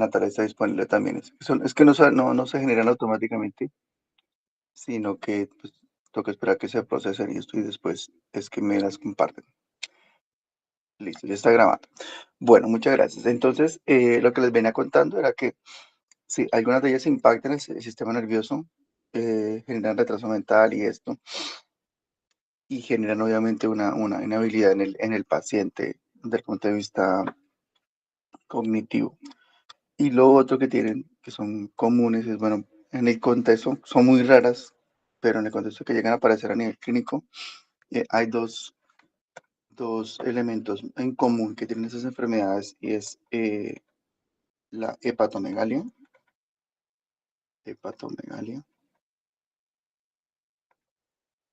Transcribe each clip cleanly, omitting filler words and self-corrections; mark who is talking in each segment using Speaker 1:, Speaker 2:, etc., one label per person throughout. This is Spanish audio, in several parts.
Speaker 1: Natalia está disponible también. Es que no se generan automáticamente, sino que pues, toca esperar que se procesen y esto y después es que me las comparten. Listo, ya está grabando. Bueno, muchas gracias. Entonces, lo que les venía contando era que sí, algunas de ellas impactan el sistema nervioso, generan retraso mental y esto, y generan obviamente una inhabilidad en el paciente desde el punto de vista cognitivo. Y lo otro que tienen, que son comunes, es, bueno, en el contexto, son muy raras, pero en el contexto que llegan a aparecer a nivel clínico, hay dos elementos en común que tienen esas enfermedades y es la hepatomegalia,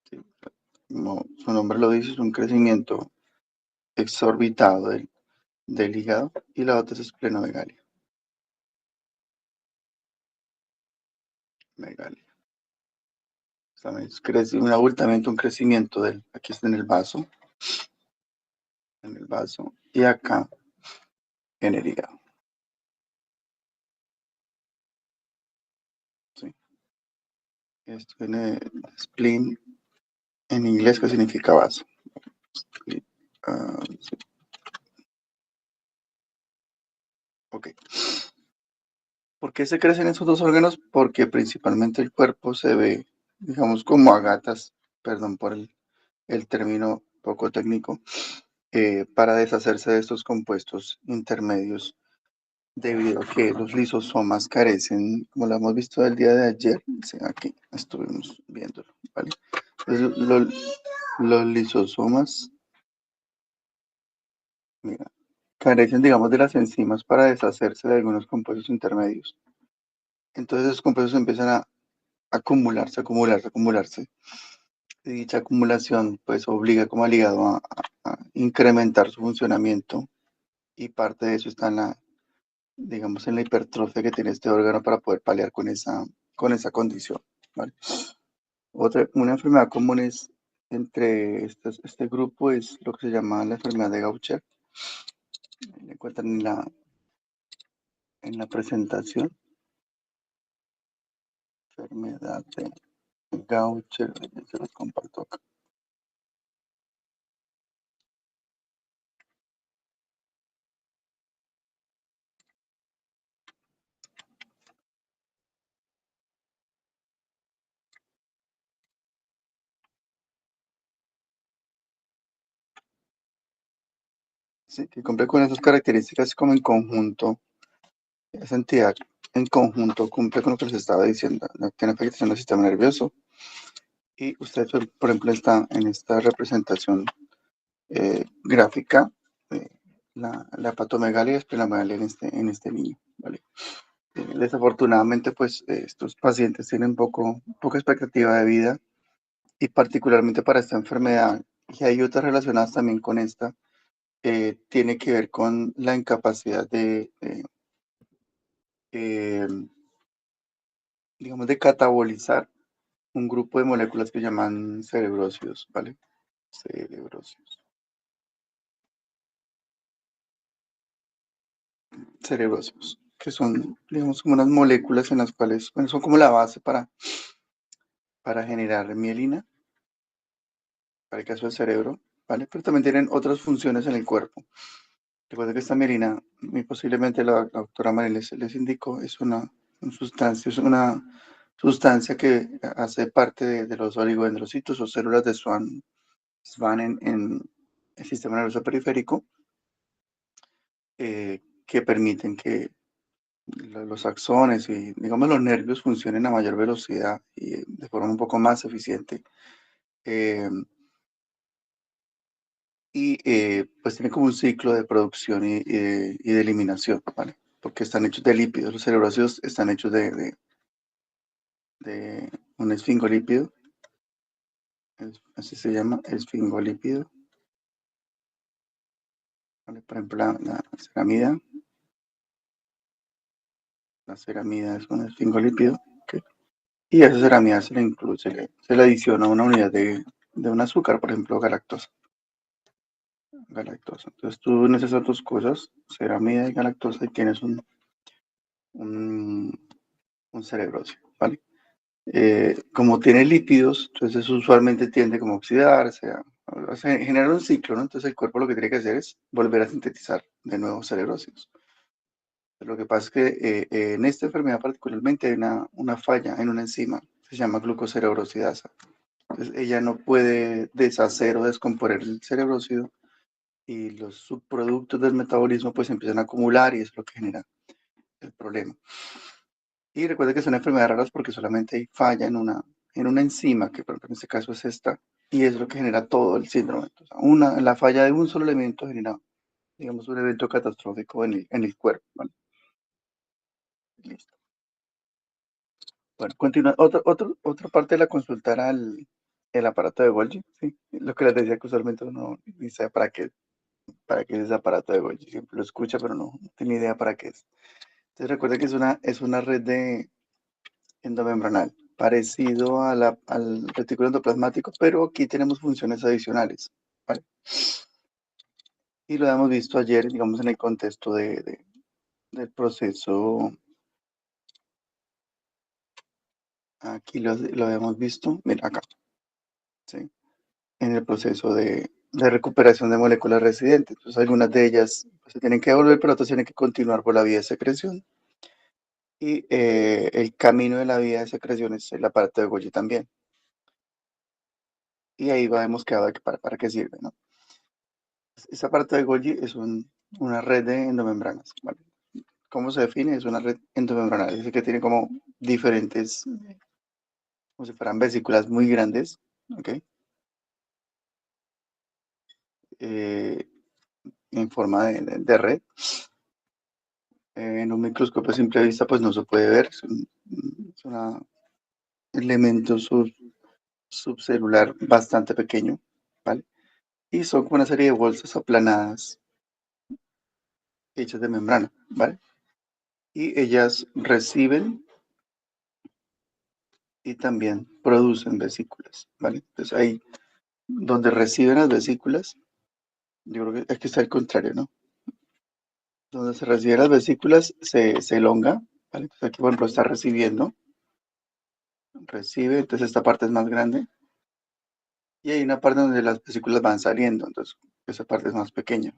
Speaker 1: sí, como su nombre lo dice, es un crecimiento exorbitado del hígado, y la otra es esplenomegalia. Megalia. También es un abultamiento, un crecimiento aquí está en el vaso, y acá en el hígado. ¿Sí? Esto viene spleen en inglés, que significa vaso. Sí. Ok. ¿Por qué se crecen esos dos órganos? Porque principalmente el cuerpo se ve, digamos, como a gatas, perdón por el término poco técnico, para deshacerse de estos compuestos intermedios, debido a que los lisosomas carecen, como lo hemos visto el día de ayer, sí, aquí estuvimos viéndolo, ¿vale? Entonces, los lisosomas, mira, carecen, digamos, de las enzimas para deshacerse de algunos compuestos intermedios. Entonces, esos compuestos empiezan a acumularse. Y dicha acumulación, pues, obliga como al hígado a incrementar su funcionamiento, y parte de eso está digamos, en la hipertrofia que tiene este órgano para poder paliar con esa condición, ¿vale? Una enfermedad común es entre este grupo es lo que se llama la enfermedad de Gaucher. La encuentran en la presentación. Enfermedad de Gaucher, se los comparto acá. Sí, que cumple con esas características como en conjunto, esa entidad en conjunto cumple con lo que les estaba diciendo, ¿no? Tiene afectación del sistema nervioso, y usted, por ejemplo, está en esta representación gráfica, eh, la hepatomegalia y esplenomegalia en este niño, ¿vale? Desafortunadamente, pues estos pacientes tienen poca expectativa de vida, y particularmente para esta enfermedad, y hay otras relacionadas también con esta, tiene que ver con la incapacidad eh, digamos, de catabolizar un grupo de moléculas que llaman cerebrócidos, ¿vale? Cerebrócidos. Cerebrócidos, que son, digamos, como unas moléculas en las cuales, bueno, son como la base para generar mielina, para el caso del cerebro, ¿vale? Pero también tienen otras funciones en el cuerpo. Recuerda que esta mielina, muy posiblemente la doctora María les indicó, es una sustancia que hace parte de los oligodendrocitos o células de Schwann en el sistema nervioso periférico, que permiten que los axones y, digamos, los nervios funcionen a mayor velocidad y de forma un poco más eficiente. Eh, pues tiene como un ciclo de producción y de eliminación, ¿vale? Porque están hechos de lípidos. Los cerebrócidos están hechos de un esfingolípido, así se llama, esfingolípido, ¿vale? Por ejemplo, la ceramida es un esfingolípido, ¿ok? Y a esa ceramida se le incluye, se le adiciona una unidad de un azúcar, por ejemplo, galactosa. Entonces tú unes esas dos cosas, ceramida y galactosa, y tienes un cerebrócido, ¿vale? Como tiene lípidos, entonces usualmente tiende como a oxidarse, a generar un ciclo, ¿no? Entonces el cuerpo lo que tiene que hacer es volver a sintetizar de nuevo cerebrócidos. Lo que pasa es que en esta enfermedad particularmente hay una falla en una enzima, se llama glucocerebrosidasa. Entonces ella no puede deshacer o descomponer el cerebrócido y los subproductos del metabolismo pues empiezan a acumular y es lo que genera el problema. Y recuerda que son enfermedades raras porque solamente hay falla en una enzima, que por ejemplo en este caso es esta, y es lo que genera todo el síndrome. Entonces, la falla de un solo elemento genera, digamos, un evento catastrófico en el cuerpo, ¿vale? Listo. Bueno, continúa. Otra parte de la consulta era el aparato de Golgi, ¿sí? Lo que les decía que usualmente uno ni sabe para qué es ese aparato de Golgi. Siempre lo escucha, pero no tiene idea para qué es. Entonces recuerda que es una red endomembranal, parecido al retículo endoplasmático, pero aquí tenemos funciones adicionales, ¿vale? Y lo hemos visto ayer, digamos, en el contexto del proceso. Aquí lo habíamos visto, mira acá, ¿sí? En el proceso de recuperación de moléculas residentes. Entonces, algunas de ellas pues, se tienen que devolver, pero otras tienen que continuar por la vía de secreción. Y el camino de la vía de secreción es el aparato de Golgi también. Y ahí hemos quedado para qué sirve, ¿no? Esa parte de Golgi es una red de endomembranas, ¿vale? ¿Cómo se define? Es una red endomembranal, es decir, que tiene como diferentes, como si fueran vesículas muy grandes, ¿ok? Eh, en forma de red. En un microscopio a simple vista, pues no se puede ver, es un elemento subcelular bastante pequeño, ¿vale? Y son como una serie de bolsas aplanadas hechas de membrana, ¿vale? Y ellas reciben y también producen vesículas, ¿vale? Entonces ahí donde reciben las vesículas, yo creo que aquí está al contrario, ¿no? Donde se reciben las vesículas se elonga, ¿vale? Entonces aquí, por ejemplo, está recibe, entonces esta parte es más grande, y hay una parte donde las vesículas van saliendo, entonces esa parte es más pequeña.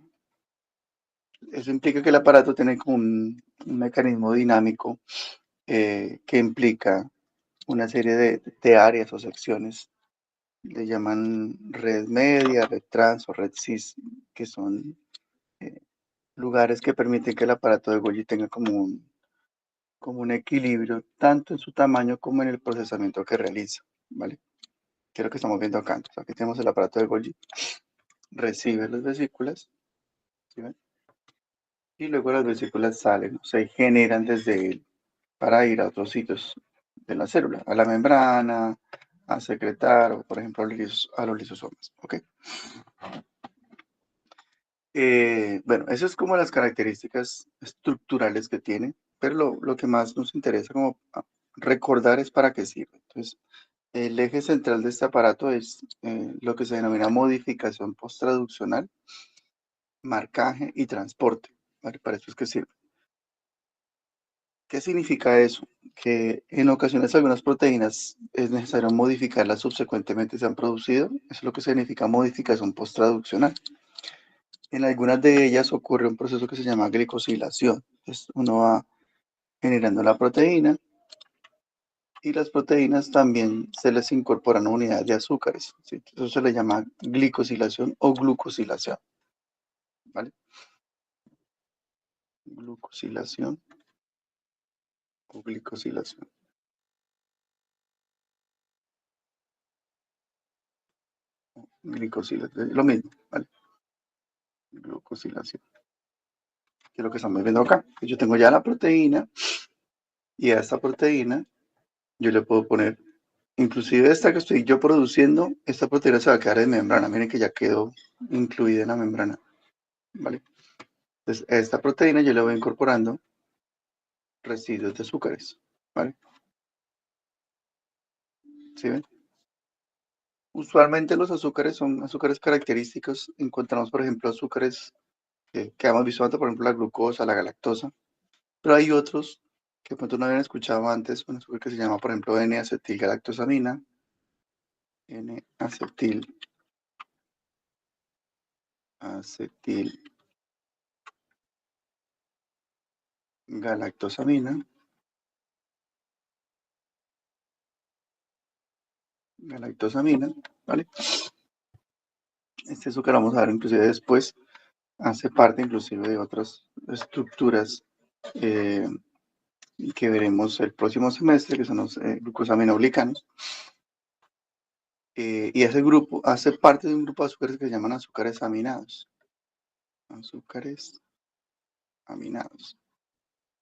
Speaker 1: Eso implica que el aparato tiene como un mecanismo dinámico que implica una serie de áreas o secciones. Le llaman red media, red trans o red cis, que son eh, lugares que permiten que el aparato de Golgi tenga como un equilibrio, tanto en su tamaño como en el procesamiento que realiza, ¿vale? Que es lo que estamos viendo acá. Entonces, aquí tenemos el aparato de Golgi, recibe las vesículas, ¿sí ven? Y luego las vesículas salen, se generan desde él para ir a otros sitios de la célula, a la membrana, a secretar, o por ejemplo a los lisosomas, ¿ok? Bueno, eso es como las características estructurales que tiene, pero lo que más nos interesa como recordar es para qué sirve. Entonces, el eje central de este aparato es lo que se denomina modificación posttraduccional, marcaje y transporte, ¿vale? Para eso es que sirve. ¿Qué significa eso? Que en ocasiones algunas proteínas es necesario modificarlas subsecuentemente se han producido. Eso es lo que significa modificación posttraduccional. En algunas de ellas ocurre un proceso que se llama glicosilación. Entonces uno va generando la proteína y las proteínas también se les incorporan unidades de azúcares, ¿sí? Eso se le llama glicosilación o glucosilación, ¿vale? Glucosilación o glicosilación. Glicosilación, lo mismo, ¿vale? Glucosilación. Que es lo que estamos viendo acá. Yo tengo ya la proteína y a esta proteína yo le puedo poner, inclusive esta que estoy yo produciendo, esta proteína se va a quedar en membrana. Miren que ya quedó incluida en la membrana, ¿vale? Entonces, a esta proteína yo le voy incorporando residuos de azúcares, ¿vale? ¿Sí ven? Usualmente los azúcares son azúcares característicos. Encontramos, por ejemplo, azúcares que hemos visto antes, por ejemplo, la glucosa, la galactosa, pero hay otros que pronto no habían escuchado antes, un azúcar que se llama, por ejemplo, N-acetilgalactosamina, N-acetilgalactosamina, ¿vale? Este azúcar vamos a ver inclusive después, hace parte inclusive de otras estructuras que veremos el próximo semestre, que son los glucosaminoglicanos. Y ese grupo hace parte de un grupo de azúcares que se llaman azúcares aminados. Azúcares aminados.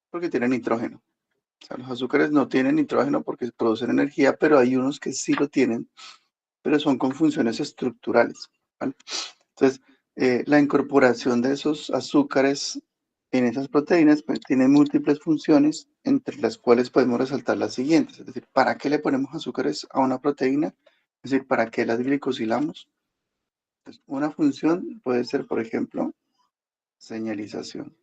Speaker 1: Porque tienen nitrógeno. O sea, los azúcares no tienen nitrógeno porque producen energía, pero hay unos que sí lo tienen, pero son con funciones estructurales, ¿vale? Entonces, la incorporación de esos azúcares en esas proteínas pues, tiene múltiples funciones, entre las cuales podemos resaltar las siguientes. Es decir, ¿para qué le ponemos azúcares a una proteína? Es decir, ¿para qué las glicosilamos? Pues, una función puede ser, por ejemplo, señalización.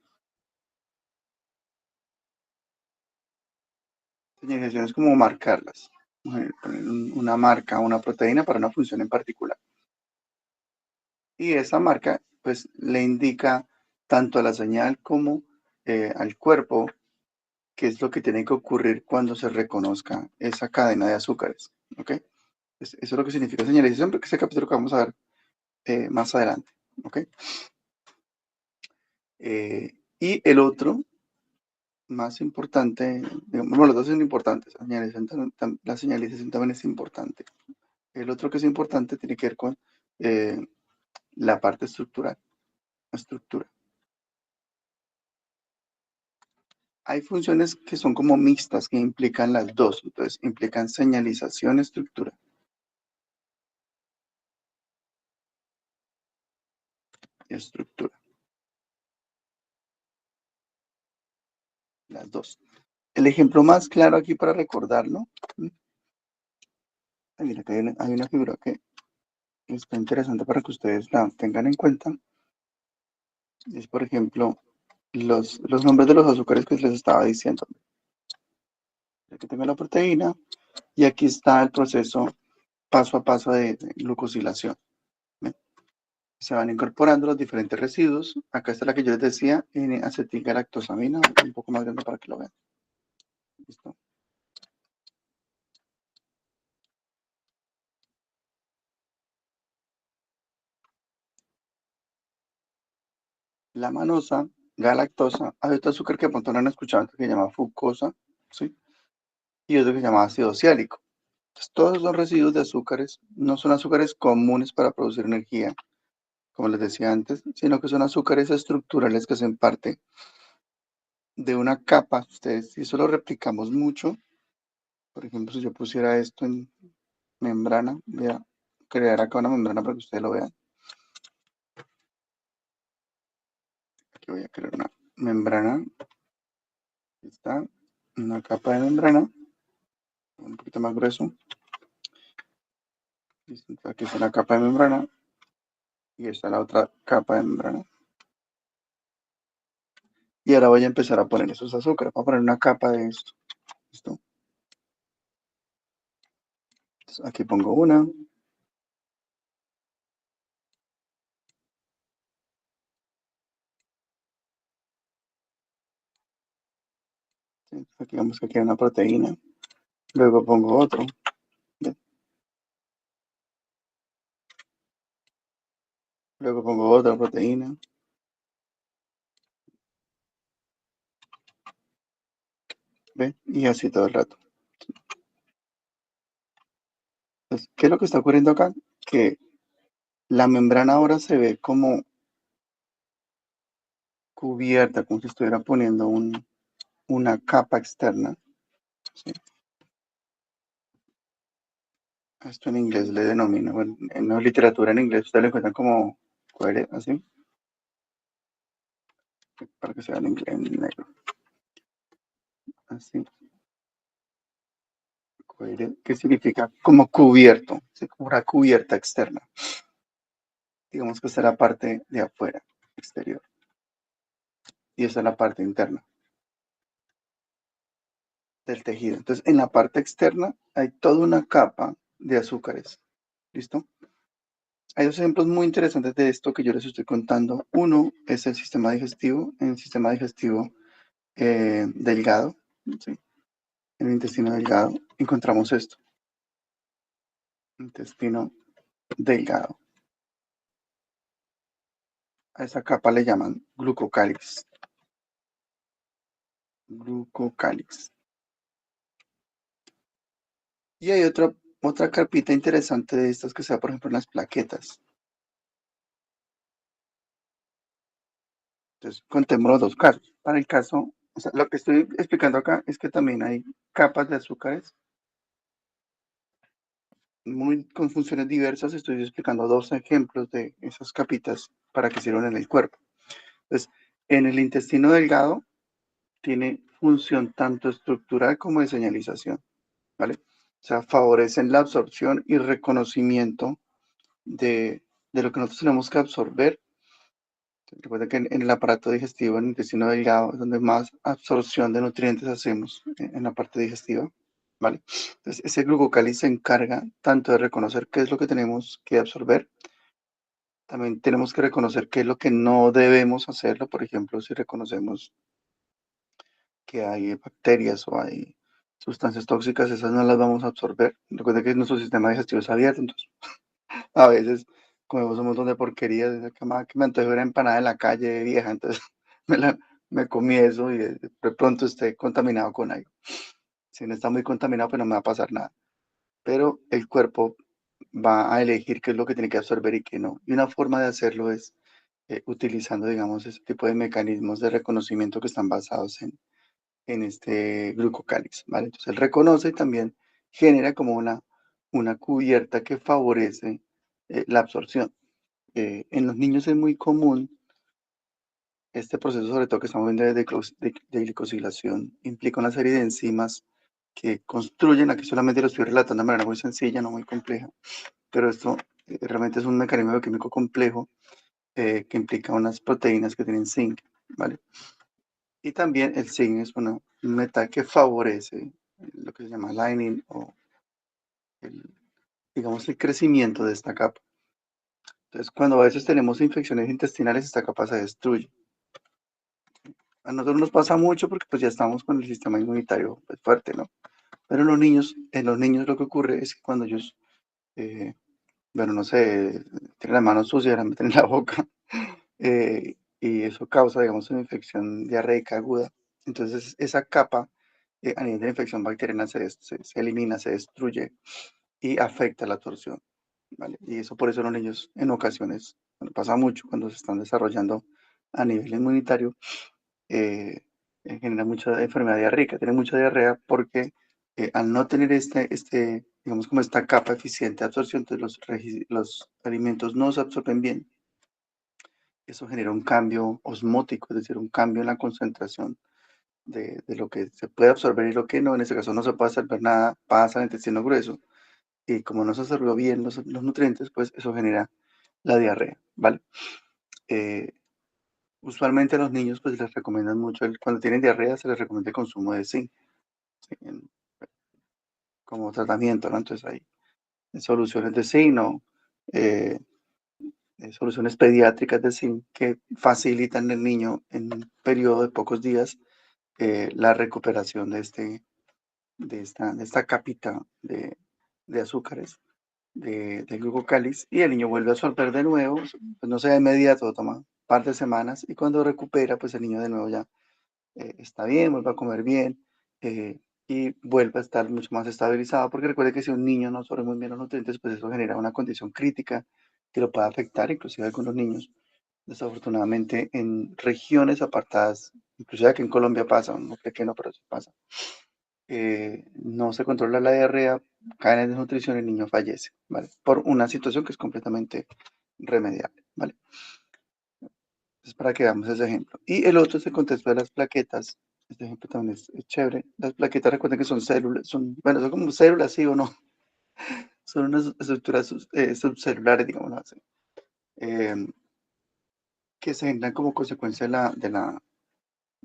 Speaker 1: Señalización es como marcarlas. Poner una marca a una proteína para una función en particular. Y esa marca, pues, le indica tanto a la señal como al cuerpo qué es lo que tiene que ocurrir cuando se reconozca esa cadena de azúcares. ¿Ok? Eso es lo que significa señalización, porque ese capítulo que vamos a ver más adelante. ¿Ok? Y el otro, más importante, digamos, bueno, los dos son importantes. La señalización también es importante. El otro que es importante tiene que ver con la parte estructural. Estructura. Hay funciones que son como mixtas, que implican las dos. Entonces, implican señalización, estructura. Estructura. Las dos. El ejemplo más claro aquí para recordarlo. Mira, que hay una figura que está interesante para que ustedes la tengan en cuenta. Es, por ejemplo, los nombres de los azúcares que les estaba diciendo. Aquí tengo la proteína y aquí está el proceso paso a paso de glucosilación. ¿Ven? Se van incorporando los diferentes residuos. Acá está la que yo les decía, N-acetilgalactosamina, un poco más grande para que lo vean. ¿Listo? La manosa, galactosa, hay otro azúcar que de pronto no han escuchado antes que se llama fructosa, ¿sí? Y otro que se llama ácido ciálico. Entonces, todos son residuos de azúcares, no son azúcares comunes para producir energía, como les decía antes, sino que son azúcares estructurales que hacen parte de una capa. Ustedes, si eso lo replicamos mucho, por ejemplo, si yo pusiera esto en membrana, voy a crear acá una membrana para que ustedes lo vean. Aquí voy a crear una membrana. Aquí está una capa de membrana, un poquito más grueso. Listo, aquí está la capa de membrana y esta la otra capa de membrana. Y ahora voy a empezar a poner esos azúcares. Voy a poner una capa de esto. ¿Listo? Entonces, aquí pongo una. ¿Sí? Aquí vamos que queda una proteína. Luego pongo otro. ¿Ve? Luego pongo otra proteína. ¿Ve? Y así todo el rato. Entonces, ¿qué es lo que está ocurriendo acá? Que la membrana ahora se ve como cubierta, como si estuviera poniendo una capa externa. ¿Sí? Esto en inglés le denomina, bueno, en la literatura en inglés ustedes lo encuentran como coire, así, para que sea en inglés, en negro. Así, coire, que significa como cubierto, ¿sí? Como una cubierta externa. Digamos que esta es la parte de afuera, exterior. Y esta es la parte interna. del tejido. Entonces, en la parte externa hay toda una capa de azúcares. ¿Listo? Hay dos ejemplos muy interesantes de esto que yo les estoy contando. Uno es el sistema digestivo, en el sistema digestivo delgado, ¿sí? En el intestino delgado encontramos esto, intestino delgado. A esa capa le llaman glucocálix. Glucocálix. Y hay otra carpita interesante de estas que se da, por ejemplo, en las plaquetas. Entonces, contemos los dos casos. Para el caso, o sea, lo que estoy explicando acá es que también hay capas de azúcares con funciones diversas. Estoy explicando dos ejemplos de esas capitas para que sirvan en el cuerpo. Entonces, en el intestino delgado tiene función tanto estructural como de señalización, ¿vale? O sea, favorecen la absorción y reconocimiento de lo que nosotros tenemos que absorber. Recuerda que en el aparato digestivo, en el intestino delgado, es donde más absorción de nutrientes hacemos en la parte digestiva, ¿vale? Entonces, ese glucocáliz se encarga tanto de reconocer qué es lo que tenemos que absorber, también tenemos que reconocer qué es lo que no debemos hacerlo. Por ejemplo, si reconocemos que hay bacterias o hay sustancias tóxicas, esas no las vamos a absorber. Recuerda que nuestro sistema digestivo es abierto, entonces a veces comemos un montón de porquerías, de que me antojo una empanada en la calle vieja, entonces me comí eso y de pronto esté contaminado con algo. Si no está muy contaminado, pues no me va a pasar nada. Pero el cuerpo va a elegir qué es lo que tiene que absorber y qué no. Y una forma de hacerlo es utilizando, digamos, ese tipo de mecanismos de reconocimiento que están basados en este glucocálix, ¿vale? Entonces él reconoce y también genera como una cubierta que favorece la absorción. En los niños es muy común este proceso, sobre todo que estamos viendo de glicosilación, implica una serie de enzimas que construyen, aquí solamente lo estoy relatando de manera muy sencilla, no muy compleja, pero esto realmente es un mecanismo bioquímico complejo que implica unas proteínas que tienen zinc, ¿vale? Y también el zinc es un metal que favorece lo que se llama lining o el, digamos el crecimiento de esta capa. Entonces, cuando a veces tenemos infecciones intestinales, esta capa se destruye. A nosotros nos pasa mucho porque pues ya estamos con el sistema inmunitario pues, fuerte, ¿no? Pero en los niños lo que ocurre es que cuando ellos, eh, bueno, no sé, tienen las manos sucias, las meten en la boca, y eso causa, digamos, una infección diarreica aguda. Entonces, esa capa a nivel de infección bacteriana se elimina, se destruye y afecta la absorción, ¿vale? Y eso por eso los niños en ocasiones, bueno, pasa mucho cuando se están desarrollando a nivel inmunitario, eh, genera mucha enfermedad diarreica, tiene mucha diarrea porque al no tener digamos como esta capa eficiente de absorción, entonces los alimentos no se absorben bien. Eso genera un cambio osmótico, es decir, un cambio en la concentración de lo que se puede absorber y lo que no. En este caso no se puede absorber nada, pasa al intestino grueso y como no se absorbió bien los nutrientes, pues eso genera la diarrea, ¿vale? Eh, Usualmente a los niños pues les recomiendan mucho, cuando tienen diarrea se les recomienda el consumo de zinc, ¿sí? Como tratamiento, ¿no? Entonces hay soluciones de zinc, ¿no? Eh, soluciones pediátricas de zinc que facilitan al niño en un periodo de pocos días la recuperación de esta capita de azúcares del glucocáliz y el niño vuelve a absorber de nuevo, pues no sea de inmediato, toma un par de semanas y cuando recupera, pues el niño de nuevo ya está bien, vuelve a comer bien eh, y vuelve a estar mucho más estabilizado, porque recuerde que si un niño no absorbe muy bien los nutrientes, pues eso genera una condición crítica que lo puede afectar, inclusive a algunos niños, desafortunadamente en regiones apartadas, inclusive aquí en Colombia pasa, no creo que no, pero sí pasa. No se controla la diarrea, cae en desnutrición y el niño fallece, ¿vale? Por una situación que es completamente remediable, ¿vale? Es para que veamos ese ejemplo. Y el otro es el contexto de las plaquetas. Este ejemplo también es chévere. Las plaquetas, recuerden que son células, bueno, son como células, sí o no. Son unas estructuras subcelulares, digamos así, eh, que se generan como consecuencia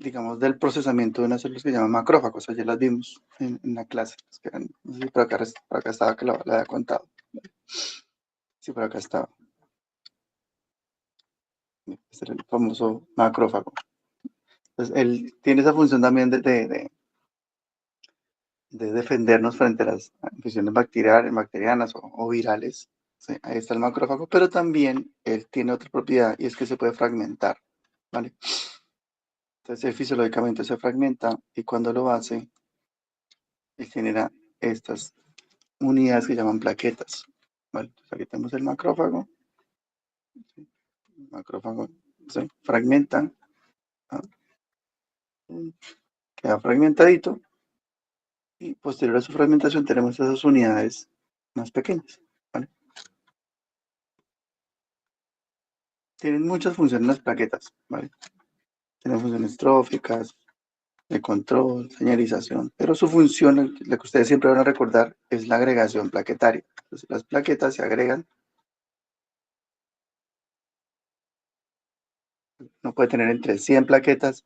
Speaker 1: digamos, del procesamiento de unas células que se llaman macrófagos. Ayer las vimos en la clase. Que eran, no sé si por acá estaba que la había contado. Sí, por acá estaba. Este era el famoso macrófago. Entonces, él tiene esa función también de defendernos frente a las infecciones bacterianas o virales. Sí, ahí está el macrófago, pero también él tiene otra propiedad y es que se puede fragmentar, ¿vale? Entonces, él fisiológicamente se fragmenta y cuando lo hace, él genera estas unidades que llaman plaquetas, ¿vale? Entonces, aquí tenemos el macrófago, ¿sí? El macrófago se fragmenta, ¿no? Queda fragmentadito y posterior a su fragmentación tenemos esas unidades más pequeñas, ¿vale? Tienen muchas funciones las plaquetas, ¿vale? Tienen funciones tróficas, de control, señalización, pero su función, la que ustedes siempre van a recordar, es la agregación plaquetaria. Entonces, las plaquetas se agregan, no puede tener entre 100 plaquetas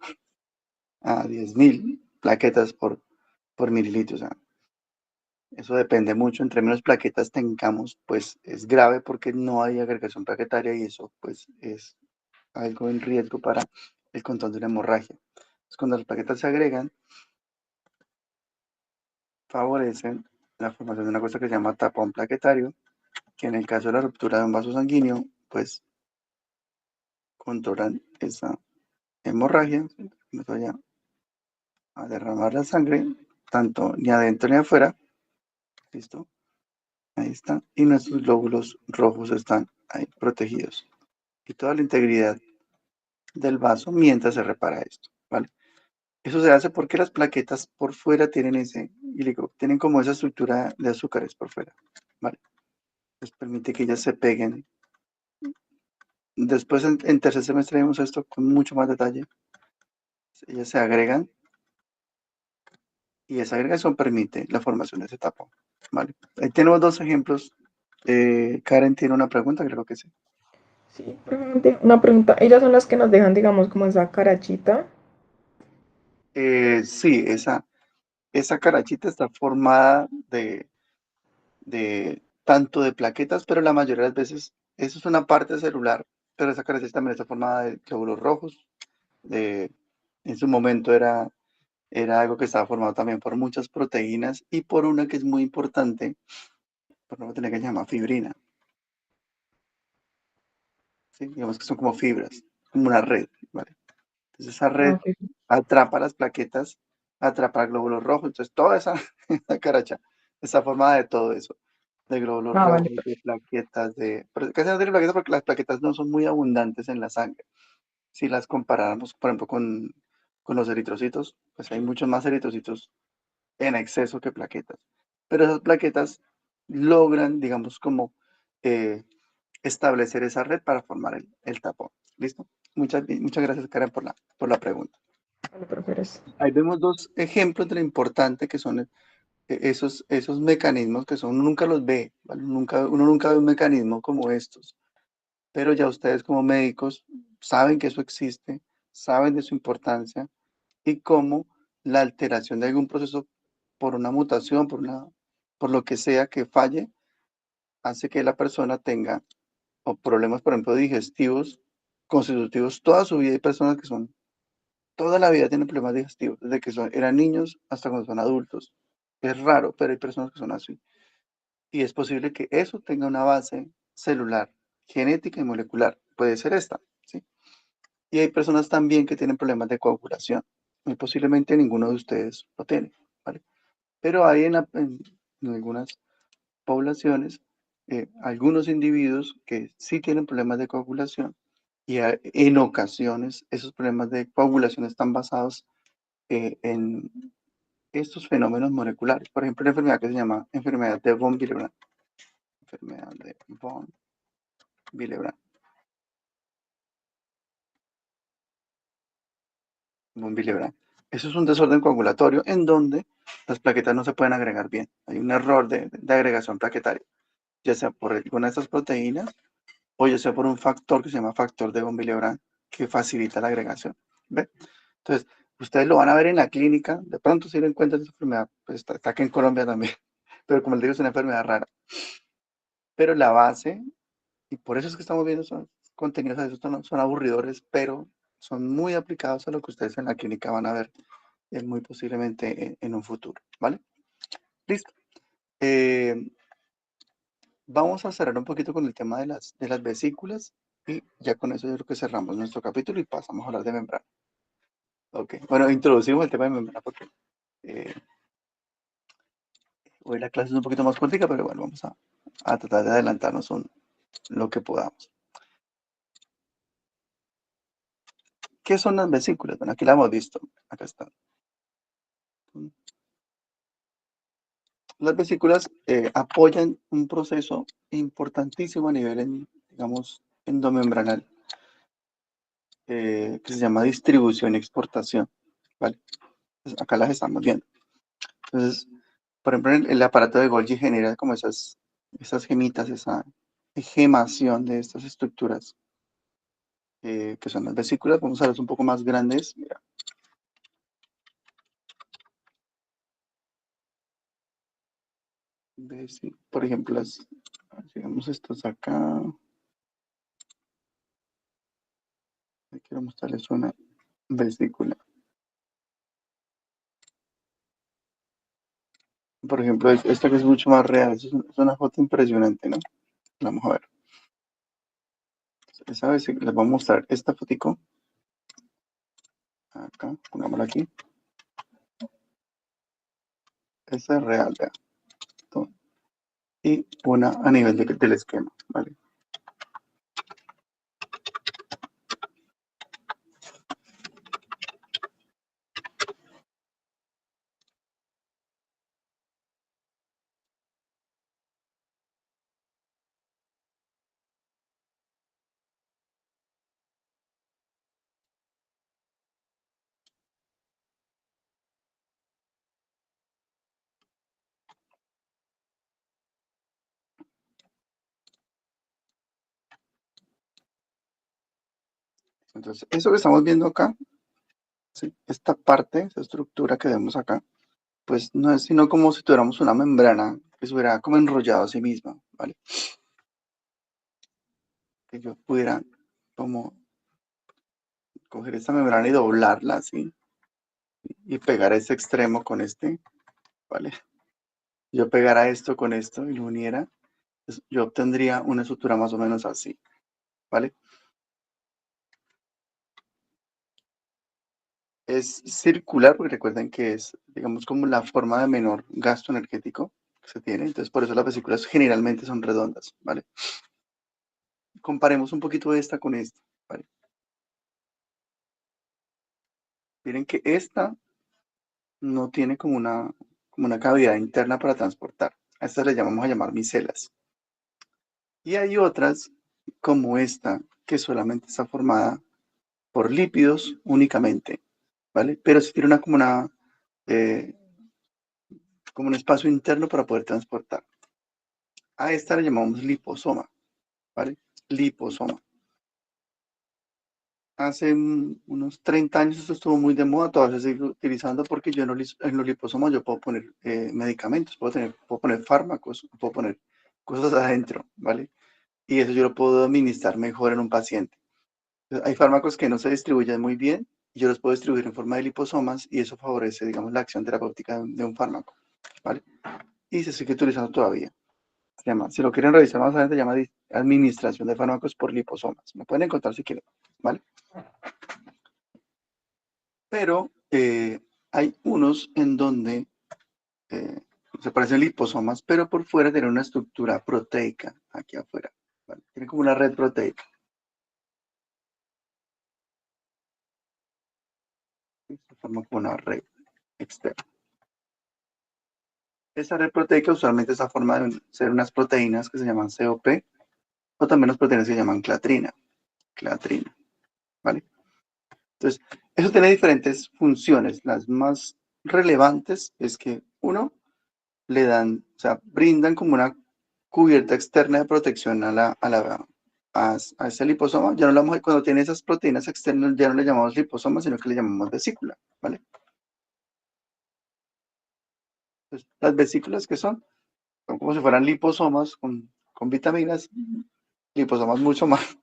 Speaker 1: a 10.000 plaquetas por mililitro. O sea, eso depende mucho. Entre menos plaquetas tengamos, pues es grave porque no hay agregación plaquetaria y eso pues es algo en riesgo para el control de una hemorragia. Entonces, cuando las plaquetas se agregan, favorecen la formación de una cosa que se llama tapón plaquetario, que en el caso de la ruptura de un vaso sanguíneo, pues controlan esa hemorragia, no se vaya a derramar la sangre, tanto ni adentro ni afuera, ¿listo? Ahí está, y nuestros glóbulos rojos están ahí protegidos. Y toda la integridad del vaso mientras se repara esto, ¿vale? Eso se hace porque las plaquetas por fuera tienen tienen como esa estructura de azúcares por fuera, ¿vale? Les permite que ellas se peguen. Después en tercer semestre vemos esto con mucho más detalle. Ellas se agregan y esa agregación permite la formación de ese tapón, ¿vale? Ahí tenemos dos ejemplos. Karen tiene una pregunta, creo que sí.
Speaker 2: Sí, previamente, una pregunta. Ellas son las que nos dejan, digamos, como esa carachita.
Speaker 1: Sí, esa carachita está formada de tanto de plaquetas, pero la mayoría de las veces eso es una parte celular, pero esa característica también está formada de glóbulos rojos. De, en su momento era algo que estaba formado también por muchas proteínas y por una que es muy importante, por una proteína que se llama fibrina. ¿Sí? Digamos que son como fibras, como una red, ¿vale? Entonces esa
Speaker 2: Ah,
Speaker 1: red
Speaker 2: ok.
Speaker 1: atrapa las plaquetas, atrapa glóbulos rojos, entonces toda esa, esa caracha está formada de todo eso, de glóbulos
Speaker 2: Ah, vale,
Speaker 1: rojos, de
Speaker 2: perfecto.
Speaker 1: plaquetas, pero casi no tiene plaquetas porque las plaquetas no son muy abundantes en la sangre. Si las comparáramos, por ejemplo, con los eritrocitos, pues hay muchos más eritrocitos en exceso que plaquetas. Pero esas plaquetas logran, digamos, como eh, establecer esa red para formar el tapón. ¿Listo? Muchas gracias, Karen, por la pregunta.
Speaker 2: Vale, prefieres.
Speaker 1: Ahí vemos dos ejemplos de lo importante que son esos mecanismos que uno nunca los ve, ¿vale? Uno nunca ve un mecanismo como estos, pero ya ustedes como médicos saben que eso existe, saben de su importancia y cómo la alteración de algún proceso por una mutación, por lo que sea que falle, hace que la persona tenga o problemas, por ejemplo, digestivos, constitutivos toda su vida. Hay personas que toda la vida tienen problemas digestivos, desde que eran niños hasta cuando son adultos. Es raro, pero hay personas que son así. Y es posible que eso tenga una base celular, genética y molecular. Puede ser esta, ¿sí? Y hay personas también que tienen problemas de coagulación. Muy posiblemente ninguno de ustedes lo tiene, ¿vale? Pero hay en algunas poblaciones, algunos individuos que sí tienen problemas de coagulación y en ocasiones esos problemas de coagulación están basados en estos fenómenos moleculares. Por ejemplo, una enfermedad que se llama enfermedad de von Willebrand. Enfermedad de von Willebrand. Von Willebrand. Eso es un desorden coagulatorio en donde las plaquetas no se pueden agregar bien. Hay un error de agregación plaquetaria, ya sea por alguna de estas proteínas o ya sea por un factor que se llama factor de von Willebrand que facilita la agregación. ¿Ve? Entonces, Ustedes lo van a ver en la clínica, de pronto si lo encuentran esa enfermedad, pues está aquí en Colombia también, pero como les digo, es una enfermedad rara. Pero la base, y por eso es que estamos viendo son contenidos a veces son aburridores, pero son muy aplicados a lo que ustedes en la clínica van a ver muy posiblemente en un futuro, ¿vale? Listo. Vamos a cerrar un poquito con el tema de las vesículas y ya con eso yo creo que cerramos nuestro capítulo y pasamos a hablar de membrana. Ok, bueno, introducimos el tema de membrana porque eh, hoy la clase es un poquito más cortica, pero bueno, vamos a tratar de adelantarnos lo que podamos. ¿Qué son las vesículas? Bueno, aquí la hemos visto. Acá están. Las vesículas apoyan un proceso importantísimo a nivel, digamos, endomembranal, que se llama distribución y exportación. ¿Vale? Pues acá las estamos viendo. Entonces, por ejemplo, el aparato de Golgi genera como esas gemitas, esa gemación de estas estructuras, que son las vesículas. Vamos a ver un poco más grandes. Mira. Por ejemplo, digamos estos acá. Quiero mostrarles una vesícula. Por ejemplo, esta que es mucho más real. Es una foto impresionante, ¿no? Vamos a ver. Esa vesícula, les voy a mostrar esta fotico. Acá, pongámosla aquí. Esta es real, vean. Y una a nivel del esquema, ¿vale? Entonces, eso que estamos viendo acá, ¿sí? Esta parte, esa estructura que vemos acá, pues no es sino como si tuviéramos una membrana que se hubiera como enrollado a sí misma, ¿vale? Que yo pudiera como coger esta membrana y doblarla así y pegar ese extremo con este, ¿vale? Yo pegara esto con esto y lo uniera, pues yo obtendría una estructura más o menos así, ¿vale? Es circular porque recuerden que es, digamos, como la forma de menor gasto energético que se tiene, entonces por eso las vesículas generalmente son redondas, ¿vale? Comparemos un poquito esta con esta, ¿vale? Miren que esta no tiene como una cavidad interna para transportar. A estas le llamamos a llamar micelas. Y hay otras, como esta, que solamente está formada por lípidos únicamente, ¿vale? Pero sí tiene eh, como un espacio interno para poder transportar. A esta le llamamos liposoma, ¿vale? Liposoma. Hace unos 30 años esto estuvo muy de moda, todavía se sigue utilizando porque yo en los liposomas yo puedo poner medicamentos, puedo poner fármacos, puedo poner cosas adentro, ¿vale? Y eso yo lo puedo administrar mejor en un paciente. Entonces, hay fármacos que no se distribuyen muy bien y yo los puedo distribuir en forma de liposomas y eso favorece, digamos, la acción terapéutica de un fármaco, ¿vale? Y se sigue utilizando todavía. Se llama, si lo quieren revisar más adelante, se llama administración de fármacos por liposomas. Me pueden encontrar si quieren, ¿vale? Pero hay unos en donde se parecen liposomas, pero por fuera tienen una estructura proteica aquí afuera, ¿vale? Tienen como una red proteica. Se forma como una red externa. Esa red proteica usualmente está formada de ser unas proteínas que se llaman COP o también las proteínas que se llaman clatrina. Clatrina, ¿vale? Entonces, eso tiene diferentes funciones. Las más relevantes es que, uno, le dan, o sea, brindan como una cubierta externa de protección a la a ese liposoma, ya no lo cuando tiene esas proteínas externas, ya no le llamamos liposoma, sino que le llamamos vesícula, ¿vale? Entonces, las vesículas que son como si fueran liposomas con vitaminas, liposomas mucho más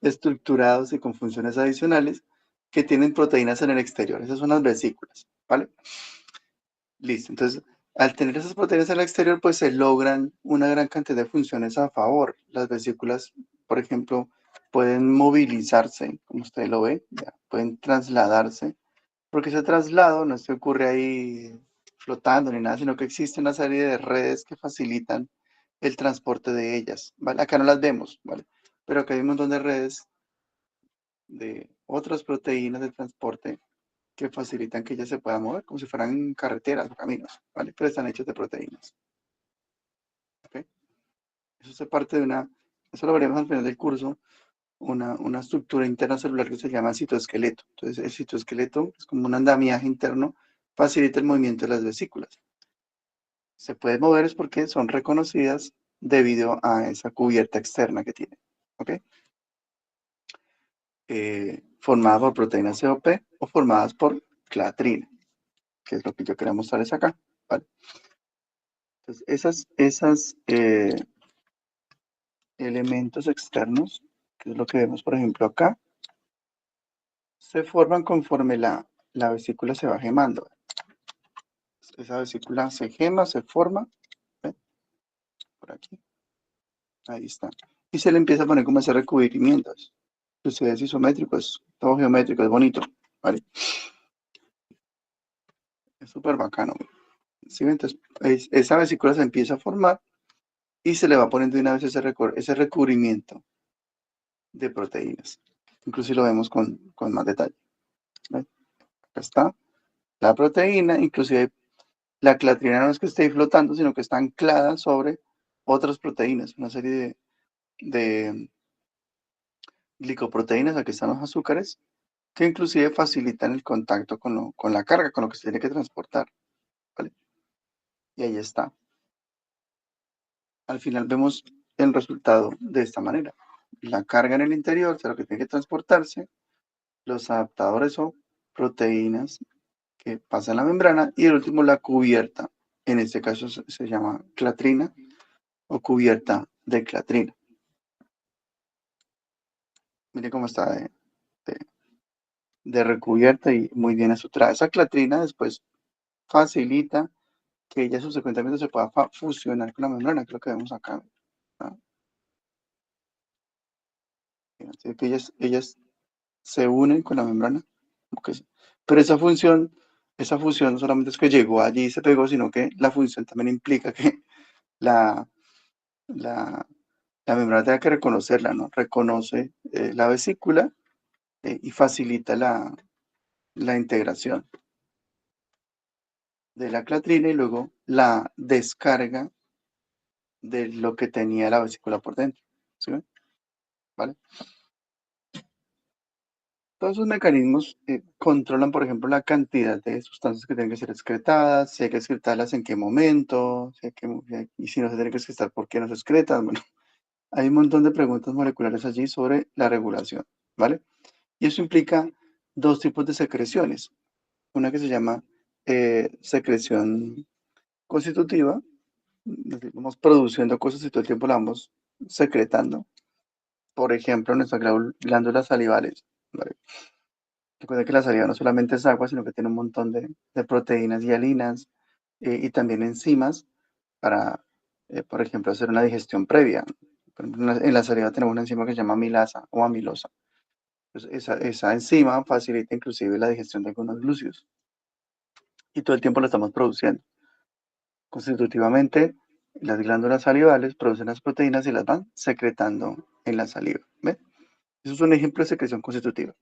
Speaker 1: estructurados y con funciones adicionales que tienen proteínas en el exterior. Esas son las vesículas, ¿vale? Listo. Entonces, al tener esas proteínas en el exterior, pues se logran una gran cantidad de funciones a favor. Las vesículas, por ejemplo, pueden movilizarse, como usted lo ve, ya, pueden trasladarse, porque ese traslado no se ocurre ahí flotando ni nada, sino que existe una serie de redes que facilitan el transporte de ellas, ¿vale? Acá no las vemos, ¿vale? Pero acá hay un montón de redes de otras proteínas de transporte que facilitan que ellas se puedan mover como si fueran carreteras o caminos, ¿vale? Pero están hechos de proteínas, ¿ok? Eso se parte de eso lo veremos al final del curso, una estructura interna celular que se llama citoesqueleto. Entonces, el citoesqueleto es como un andamiaje interno, facilita el movimiento de las vesículas. Se pueden mover es porque son reconocidas debido a esa cubierta externa que tienen, ¿ok? Formadas por proteínas COP o formadas por clatrina, que es lo que yo quería mostrarles acá, ¿vale? Entonces, esas elementos externos, que es lo que vemos, por ejemplo, acá, se forman conforme la vesícula se va gemando. Esa vesícula se gema, se forma, ¿ve? Por aquí, ahí está. Y se le empieza a poner como ese recubrimiento. Entonces es isométrico, es todo geométrico, es bonito, ¿vale? Es súper bacano. ¿Sí? Entonces, esa vesícula se empieza a formar y se le va poniendo de una vez ese recubrimiento de proteínas. Incluso lo vemos con más detalle. ¿Ves? Acá está la proteína, inclusive la clatrina no es que esté flotando, sino que está anclada sobre otras proteínas, una serie de glicoproteínas, aquí están los azúcares, que inclusive facilitan el contacto con la carga, con lo que se tiene que transportar, ¿vale? Y ahí está. Al final vemos el resultado de esta manera. La carga en el interior, o sea, lo que tiene que transportarse, los adaptadores o proteínas que pasan la membrana y el último la cubierta. En este caso se llama clatrina o cubierta de clatrina. Mire cómo está de recubierta y muy bien estructurada. Esa clatrina después facilita que ella subsecuentemente se pueda fusionar con la membrana, que es lo que vemos acá, ¿no? Así que ellas se unen con la membrana. Pero esa fusión no solamente es que llegó allí y se pegó, sino que la función también implica que la, la, la membrana tenga que reconocerla, ¿no? Reconoce la vesícula y facilita la integración de la clatrina y luego la descarga de lo que tenía la vesícula por dentro. ¿Sí ven? ¿Vale? Todos esos mecanismos controlan, por ejemplo, la cantidad de sustancias que tienen que ser excretadas, si hay que excretarlas en qué momento, y si no se tiene que excretar, ¿por qué no se excretan? Bueno, hay un montón de preguntas moleculares allí sobre la regulación, ¿vale? Y eso implica dos tipos de secreciones. Una que se llama secreción constitutiva, es decir, vamos produciendo cosas y todo el tiempo la vamos secretando. Por ejemplo, nuestras glándulas salivales, ¿vale? Recuerda que la saliva no solamente es agua, sino que tiene un montón de proteínas hialinas y también enzimas para, por ejemplo, hacer una digestión previa. Por ejemplo, en la saliva tenemos una enzima que se llama amilasa o amilosa. Pues esa enzima facilita inclusive la digestión de algunos glúceos y todo el tiempo lo estamos produciendo. Constitutivamente, las glándulas salivales producen las proteínas y las van secretando en la saliva. ¿Ven? Eso es un ejemplo de secreción constitutiva.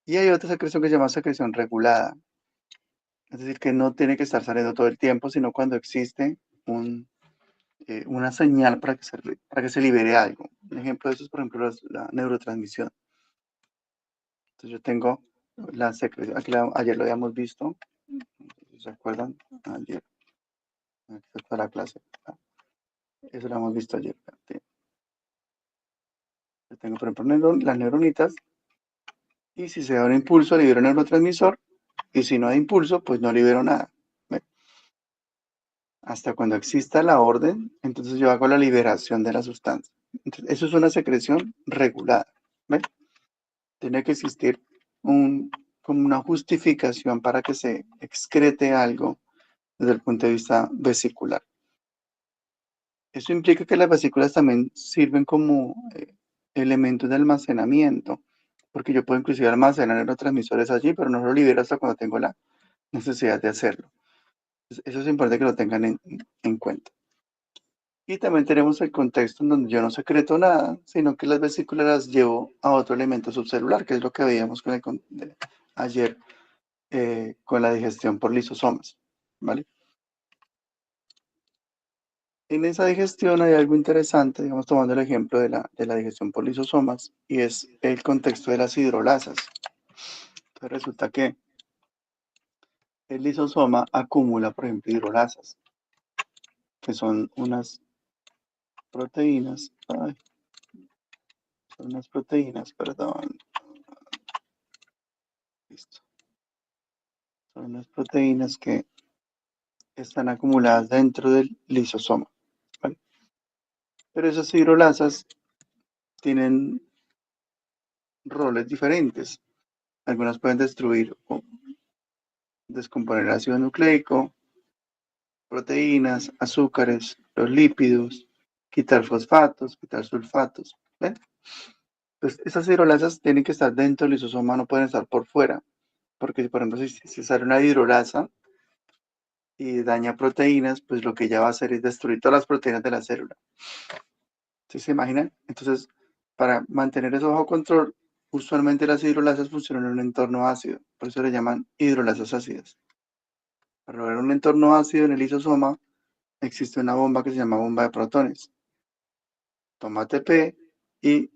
Speaker 1: Y hay otra secreción que se llama secreción regulada. Es decir, que no tiene que estar saliendo todo el tiempo, sino cuando existe una señal para que se libere algo. Un ejemplo de eso es, por ejemplo, la neurotransmisión. Entonces yo tengo la secreción, ayer lo habíamos visto, ¿se acuerdan? Ayer, aquí está la clase. Eso lo hemos visto ayer. Yo tengo, por ejemplo, las neuronitas, y si se da un impulso, libero un neurotransmisor, y si no hay impulso, pues no libero nada. ¿Ve? Hasta cuando exista la orden, entonces yo hago la liberación de la sustancia. Entonces, eso es una secreción regulada. ¿Ve? Tiene que existir como una justificación para que se excrete algo desde el punto de vista vesicular. Eso implica que las vesículas también sirven como elementos de almacenamiento, porque yo puedo inclusive almacenar neurotransmisores allí, pero no lo libero hasta cuando tengo la necesidad de hacerlo. Entonces, eso es importante que lo tengan en cuenta. Y también tenemos el contexto en donde yo no secreto nada, sino que las vesículas las llevo a otro elemento subcelular, que es lo que veíamos ayer con la digestión por lisosomas, ¿vale? En esa digestión hay algo interesante, digamos, tomando el ejemplo de la digestión por lisosomas, y es el contexto de las hidrolasas. Entonces resulta que el lisosoma acumula, por ejemplo, hidrolasas, que son unas proteínas, perdón, listo. Son unas proteínas que están acumuladas dentro del lisosoma, ¿vale? Pero esas hidrolasas tienen roles diferentes. Algunas pueden destruir o descomponer el ácido nucleico, proteínas, azúcares, los lípidos, quitar fosfatos, quitar sulfatos. ¿Ven? Pues esas hidrolasas tienen que estar dentro del lisosoma, no pueden estar por fuera. Porque, por ejemplo, si sale una hidrolasa y daña proteínas, pues lo que ella va a hacer es destruir todas las proteínas de la célula. ¿Sí se imaginan? Entonces, para mantener eso bajo control, usualmente las hidrolasas funcionan en un entorno ácido. Por eso le llaman hidrolasas ácidas. Para lograr un entorno ácido en el lisosoma, existe una bomba que se llama bomba de protones. Toma ATP y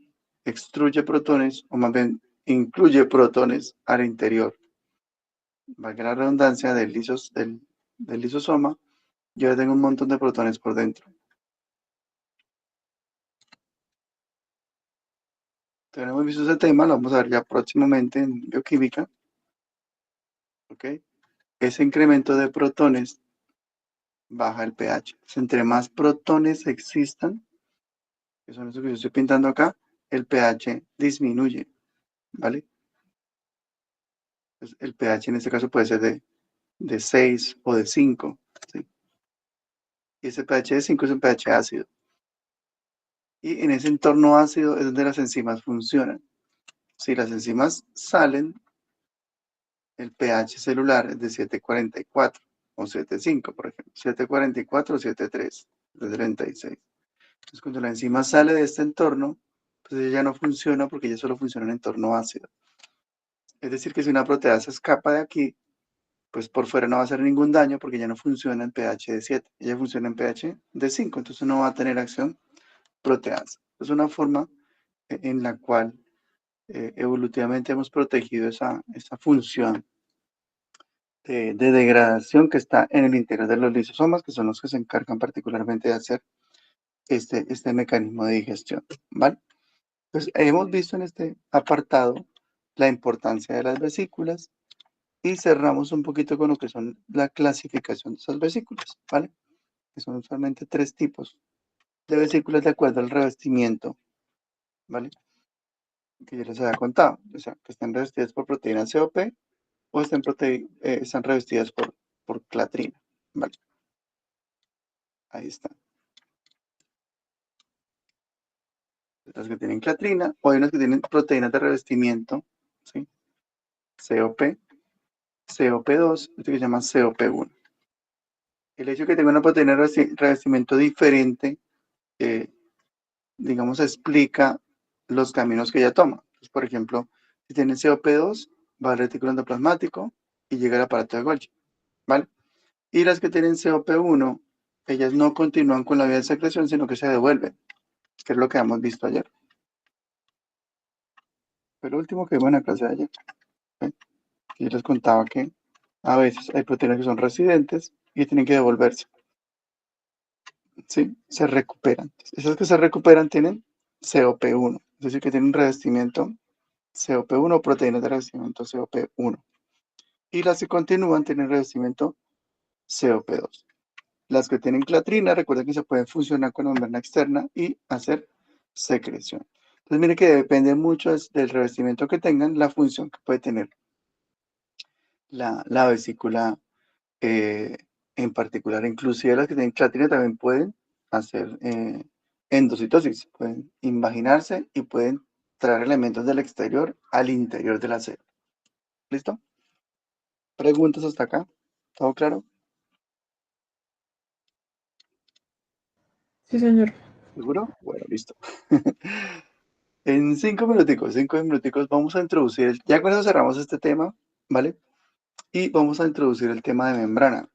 Speaker 1: extruye protones, o más bien incluye protones al interior. Valga la redundancia del lisosoma, yo ya tengo un montón de protones por dentro. Tenemos visto ese tema, lo vamos a ver ya próximamente en bioquímica. ¿Ok? Ese incremento de protones baja el pH. Entonces, entre más protones existan, que son esos que yo estoy pintando acá, el pH disminuye, ¿vale? Entonces, el pH en este caso puede ser de 6 o de 5, ¿sí? Y ese pH de 5 es un pH ácido. Y en ese entorno ácido es donde las enzimas funcionan. Si las enzimas salen, el pH celular es de 7,44 o 7,5, por ejemplo. 7,44 o 7,3, de 36. Entonces, cuando la enzima sale de este entorno, pues ella ya no funciona porque ella solo funciona en entorno ácido. Es decir, que si una proteasa escapa de aquí, pues por fuera no va a hacer ningún daño porque ya no funciona en pH de 7, ella funciona en pH de 5, entonces no va a tener acción proteasa. Es una forma en la cual evolutivamente hemos protegido esa función de degradación que está en el interior de los lisosomas, que son los que se encargan particularmente de hacer este mecanismo de digestión, ¿vale? Pues hemos visto en este apartado la importancia de las vesículas y cerramos un poquito con lo que son la clasificación de esas vesículas, ¿vale? Que son usualmente 3 tipos de vesículas de acuerdo al revestimiento, ¿vale? Que yo les había contado, o sea, que están revestidas por proteína COP o están revestidas por clatrina, ¿vale? Ahí está. Las que tienen clatrina, o hay unas que tienen proteínas de revestimiento, ¿sí? COP, COP2, este que se llama COP1. El hecho de que tenga una proteína de revestimiento diferente, digamos, explica los caminos que ella toma. Entonces, por ejemplo, si tiene COP2, va al retículo endoplasmático y llega al aparato de Golgi, ¿vale? Y las que tienen COP1, ellas no continúan con la vía de secreción, sino que se devuelven, que es lo que hemos visto ayer. Fue lo último que vimos en la clase de ayer. ¿Sí? Y les contaba que a veces hay proteínas que son residentes y tienen que devolverse. ¿Sí? Se recuperan. Esas que se recuperan tienen COP1. es decir, que tienen revestimiento COP1, proteínas de revestimiento COP1. Y las que continúan tienen revestimiento COP2. Las que tienen clatrina, recuerden que se pueden fusionar con la membrana externa y hacer secreción. Entonces, mire que depende mucho del revestimiento que tengan, la función que puede tener la vesícula en particular. Inclusive las que tienen clatrina también pueden hacer endocitosis, pueden invaginarse y pueden traer elementos del exterior al interior de la célula. ¿Listo? ¿Preguntas hasta acá? ¿Todo claro?
Speaker 2: Sí, señor.
Speaker 1: ¿Seguro? Bueno, listo. En 5 minuticos vamos a introducir, ya con eso cerramos este tema, ¿vale? Y vamos a introducir el tema de membrana.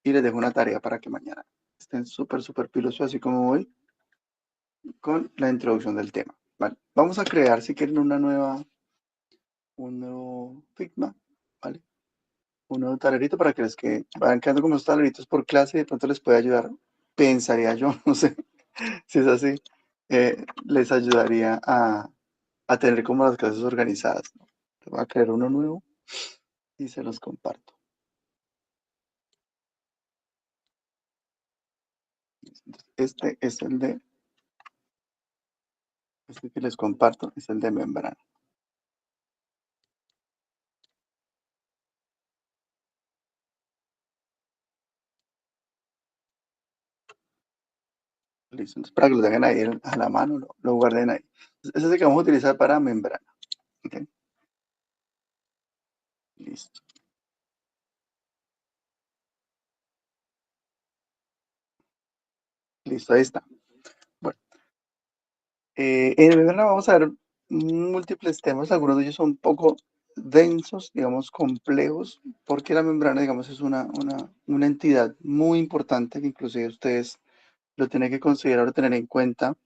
Speaker 1: Y les dejo una tarea para que mañana estén súper pilosos, así como hoy, con la introducción del tema, ¿vale? Vamos a crear, si quieren, un nuevo Figma, ¿vale? Un nuevo talerito para que les que vayan quedando como estos taleritos por clase y de pronto les puede ayudar. Pensaría yo, no sé si es así, les ayudaría a tener como las clases organizadas, ¿no? Voy a crear uno nuevo y se los comparto. Este es este que les comparto es el de membrana. Listo, entonces para que lo tengan ahí a la mano, lo guarden ahí. Ese es el que vamos a utilizar para membrana. ¿Ok? Listo. Listo, ahí está. Bueno, en membrana vamos a ver múltiples temas. Algunos de ellos son un poco densos, digamos, complejos, porque la membrana, digamos, es una entidad muy importante que inclusive ustedes lo tienen que considerar o tener en cuenta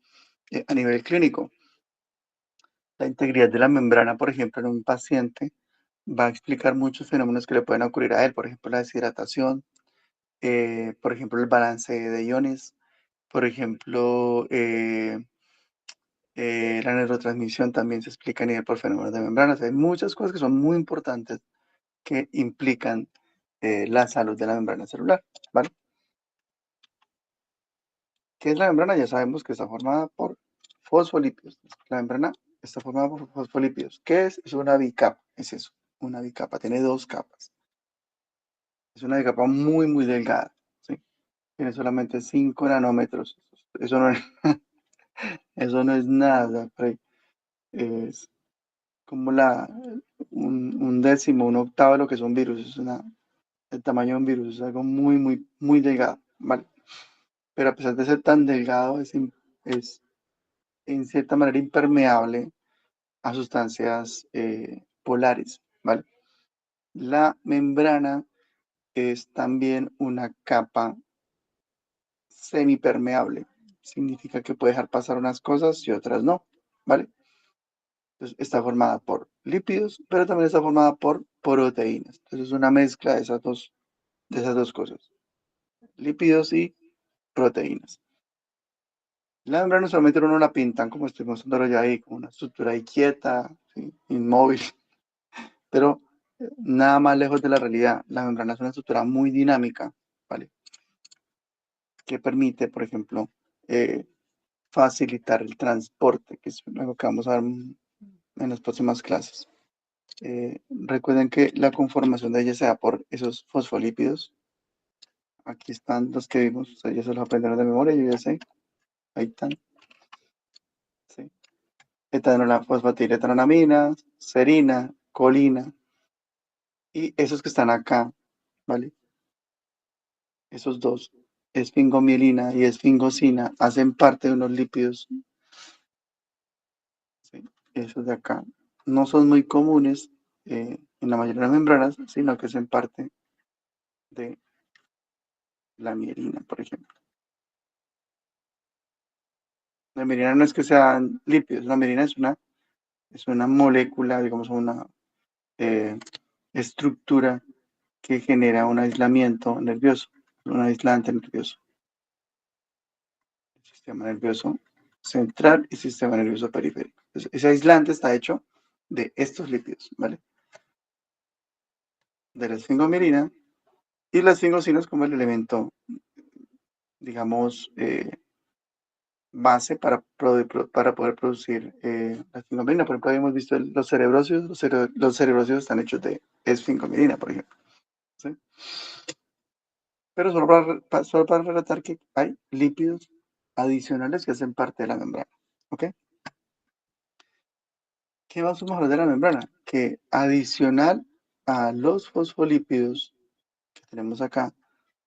Speaker 1: a nivel clínico. La integridad de la membrana, por ejemplo, en un paciente va a explicar muchos fenómenos que le pueden ocurrir a él, por ejemplo, la deshidratación, por ejemplo, el balance de iones, por ejemplo, la neurotransmisión también se explica a nivel por fenómenos de membranas. Hay muchas cosas que son muy importantes que implican la salud de la membrana celular, ¿vale? ¿Qué es la membrana? Ya sabemos que está formada por fosfolípidos. La membrana está formada por fosfolípidos. ¿Qué es? Es una bicapa, es eso, una bicapa, tiene dos capas. Es una bicapa muy delgada, ¿sí? Tiene solamente 5 nanómetros. Eso no es, eso no es nada, es como un décimo, un octavo de lo que es un virus. El tamaño de un virus es algo muy delgado, ¿vale? Pero a pesar de ser tan delgado, es en cierta manera impermeable a sustancias polares, ¿vale? La membrana es también una capa semipermeable. Significa que puede dejar pasar unas cosas y otras no, ¿vale? Entonces está formada por lípidos, pero también está formada por proteínas. Entonces es una mezcla de esas dos cosas, lípidos y proteínas. La membrana usualmente uno la pintan como estoy mostrándolo ya ahí, como una estructura ahí quieta, ¿sí? Inmóvil, pero nada más lejos de la realidad. La membrana es una estructura muy dinámica, ¿vale? Que permite, por ejemplo, eh, facilitar el transporte, que es algo que vamos a ver en las próximas clases. Recuerden que la conformación de ella se da por esos fosfolípidos. Aquí están los que vimos, ustedes ya se los aprendieron de memoria, yo ya sé. Ahí están. Sí. Fosfatidiletoronamina, serina, colina. Y esos que están acá, ¿vale? Esos dos, esfingomielina y esfingosina, hacen parte de unos lípidos. ¿Sí? Esos de acá no son muy comunes en la mayoría de las membranas, sino que hacen parte de la mielina, por ejemplo. La mielina no es que sean lípidos, la mielina es una molécula, digamos, una eh, estructura que genera un aislamiento nervioso, un aislante nervioso. El sistema nervioso central y sistema nervioso periférico. Entonces, ese aislante está hecho de estos lípidos, ¿vale? De la esfingomirina y la esfingosina es como el elemento, digamos, base para poder producir la esfingomirina. Por ejemplo, habíamos visto los cerebrósidos. Los cerebrósidos están hechos de esfingomirina, por ejemplo. ¿Sí? Pero solo para relatar que hay lípidos adicionales que hacen parte de la membrana. ¿Ok? ¿Qué más vamos a hablar de la membrana? Que adicional a los fosfolípidos que tenemos acá,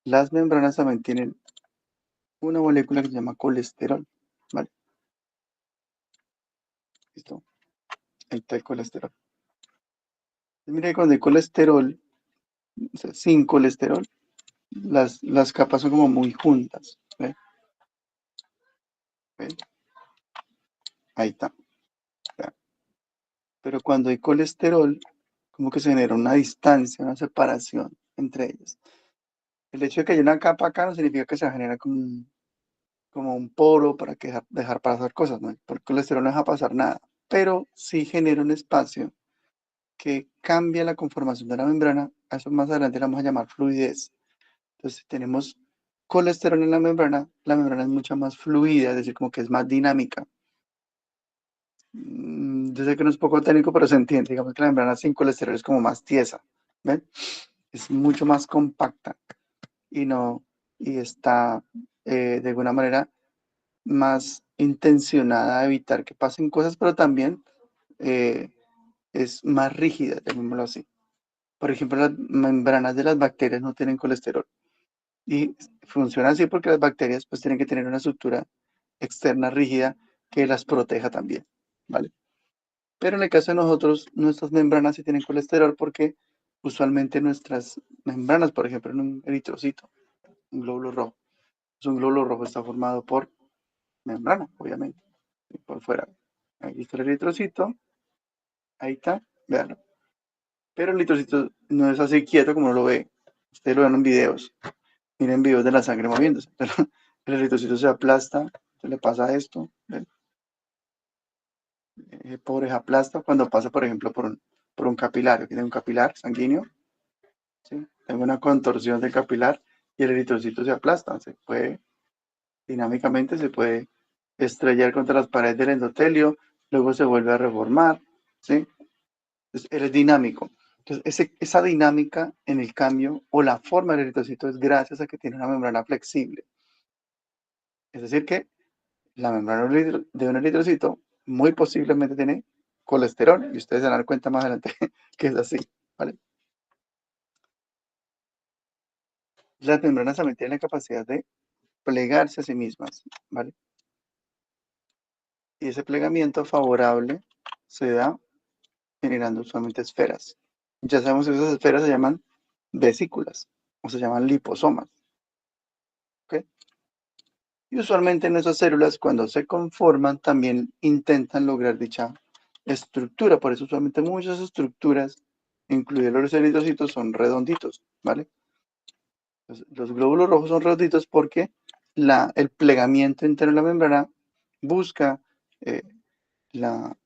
Speaker 1: las membranas también tienen una molécula que se llama colesterol. ¿Vale? ¿Listo? Ahí está el colesterol. Mira que cuando hay colesterol, o sea, sin colesterol, las capas son como muy juntas. ¿Ve? ¿Ve? Ahí está. Ya. Pero cuando hay colesterol, como que se genera una distancia, una separación entre ellas. El hecho de que haya una capa acá no significa que se genera como un poro para dejar pasar cosas, ¿no? Porque el colesterol no deja pasar nada, pero sí genera un espacio que cambia la conformación de la membrana. A eso más adelante la vamos a llamar fluidez. Entonces, si tenemos colesterol en la membrana es mucho más fluida, es decir, como que es más dinámica. Yo sé que no es poco técnico, pero se entiende. Digamos que la membrana sin colesterol es como más tiesa, ¿ven? Es mucho más compacta y no, y está de alguna manera más intencionada a evitar que pasen cosas, pero también eh, es más rígida, llamémoslo así. Por ejemplo, las membranas de las bacterias no tienen colesterol y funciona así porque las bacterias pues tienen que tener una estructura externa rígida que las proteja también, ¿vale? Pero en el caso de nosotros, nuestras membranas sí tienen colesterol porque usualmente nuestras membranas, por ejemplo, en un eritrocito, un glóbulo rojo, pues un glóbulo rojo está formado por membrana, obviamente, y por fuera. Ahí está el eritrocito, ahí está, véanlo. Pero el eritrocito no es así quieto como lo ve. Ustedes lo ven en videos. Miren videos de la sangre moviéndose. Pero el eritrocito se aplasta, se le pasa esto. ¿Ven? Pobre se aplasta cuando pasa, por ejemplo, por un capilar. Aquí tengo un capilar sanguíneo. ¿Sí? Tengo una contorsión del capilar y el eritrocito se aplasta. Se puede, dinámicamente, se puede estrellar contra las paredes del endotelio, luego se vuelve a reformar. ¿Sí? Entonces, él es dinámico. Entonces, esa dinámica en el cambio o la forma del eritrocito es gracias a que tiene una membrana flexible. Es decir, que la membrana de un eritrocito muy posiblemente tiene colesterol y ustedes se van a dar cuenta más adelante que es así, ¿vale? Las membranas también tienen la capacidad de plegarse a sí mismas, ¿vale? Y ese plegamiento favorable se da generando usualmente esferas. Ya sabemos que esas esferas se llaman vesículas o se llaman liposomas, ¿ok? Y usualmente nuestras células cuando se conforman también intentan lograr dicha estructura. Por eso usualmente muchas estructuras, incluidos los eritrocitos, son redonditos, ¿vale? Los glóbulos rojos son redonditos porque el plegamiento interno de la membrana busca eh, la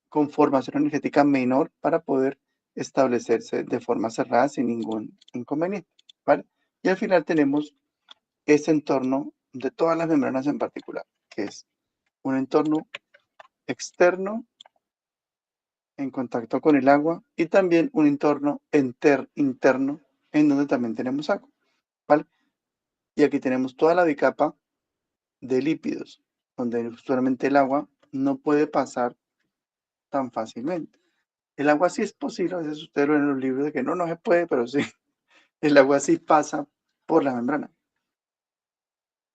Speaker 1: conformación energética menor para poder establecerse de forma cerrada sin ningún inconveniente, ¿vale? Y al final tenemos ese entorno de todas las membranas en particular, que es un entorno externo en contacto con el agua y también un entorno interno en donde también tenemos agua, ¿vale? Y aquí tenemos toda la bicapa de lípidos, donde usualmente el agua no puede pasar tan fácilmente. El agua sí es posible, a veces ustedes lo ven en los libros de que no se puede, pero sí, el agua sí pasa por la membrana,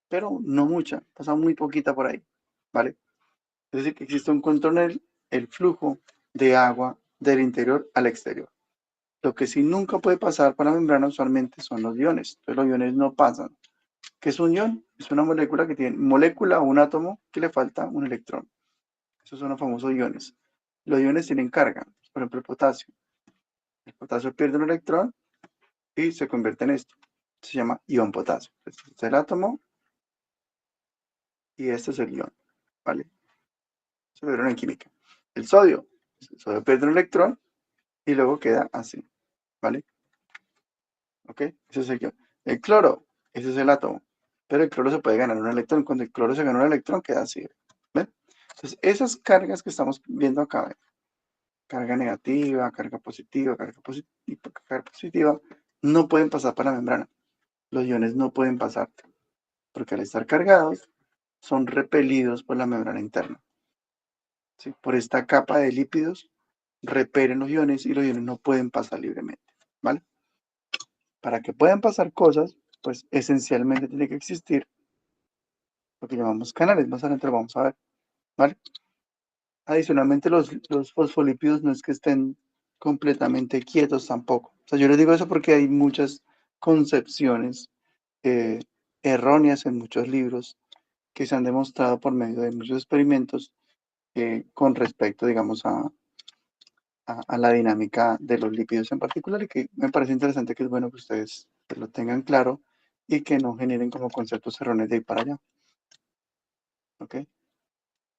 Speaker 1: pero no mucha, pasa muy poquita por ahí, ¿vale? Es decir, que existe un control en el flujo de agua del interior al exterior. Lo que sí nunca puede pasar por la membrana usualmente son los iones. Entonces los iones no pasan. ¿Qué es un ion? Es una molécula que tiene molécula o un átomo que le falta un electrón. Esos son los famosos iones. Los iones tienen carga. Por ejemplo, el potasio. El potasio pierde un electrón y se convierte en esto. Se llama ion potasio. Este es el átomo y este es el ion. ¿vale? Eso lo vieron en química. El sodio pierde un electrón y luego queda así, ¿vale? ¿Ok? Ese es el cloro, ese es el átomo. Pero el cloro se puede ganar un electrón. Cuando el cloro se gana un electrón, queda así, ¿ven? Entonces, esas cargas que estamos viendo acá, ¿ven? Carga negativa, carga positiva, carga positiva, no pueden pasar para la membrana. Los iones no pueden pasar, porque al estar cargados, son repelidos por la membrana interna. ¿Sí? Por esta capa de lípidos, repelen los iones y los iones no pueden pasar libremente, ¿vale? Para que puedan pasar cosas, pues esencialmente tiene que existir lo que llamamos canales. Más adelante lo vamos a ver, ¿vale? Adicionalmente, los fosfolípidos no es que estén completamente quietos tampoco. O sea, yo les digo eso porque hay muchas concepciones erróneas en muchos libros que se han demostrado por medio de muchos experimentos con respecto, digamos, a la dinámica de los lípidos en particular, y que me parece interesante, que es bueno que ustedes lo tengan claro y que no generen como conceptos erróneos de ahí para allá. ¿Ok?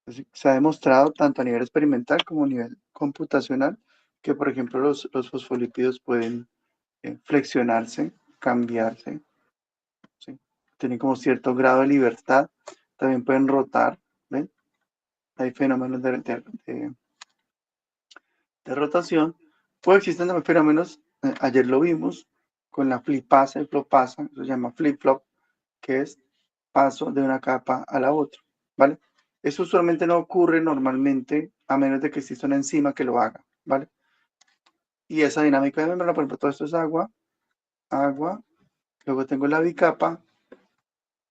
Speaker 1: Entonces, se ha demostrado tanto a nivel experimental como a nivel computacional que, por ejemplo, los fosfolípidos pueden flexionarse, cambiarse, ¿sí? Tienen como cierto grado de libertad, también pueden rotar, ¿ven? Hay fenómenos de rotación, o existen también fenómenos, ayer lo vimos, con la flipasa y flopasa, eso se llama flip-flop, que es paso de una capa a la otra, ¿vale? Eso usualmente no ocurre normalmente, a menos de que exista una enzima que lo haga, ¿vale? Y esa dinámica de membrana, por ejemplo, todo esto es agua, agua, luego tengo la bicapa,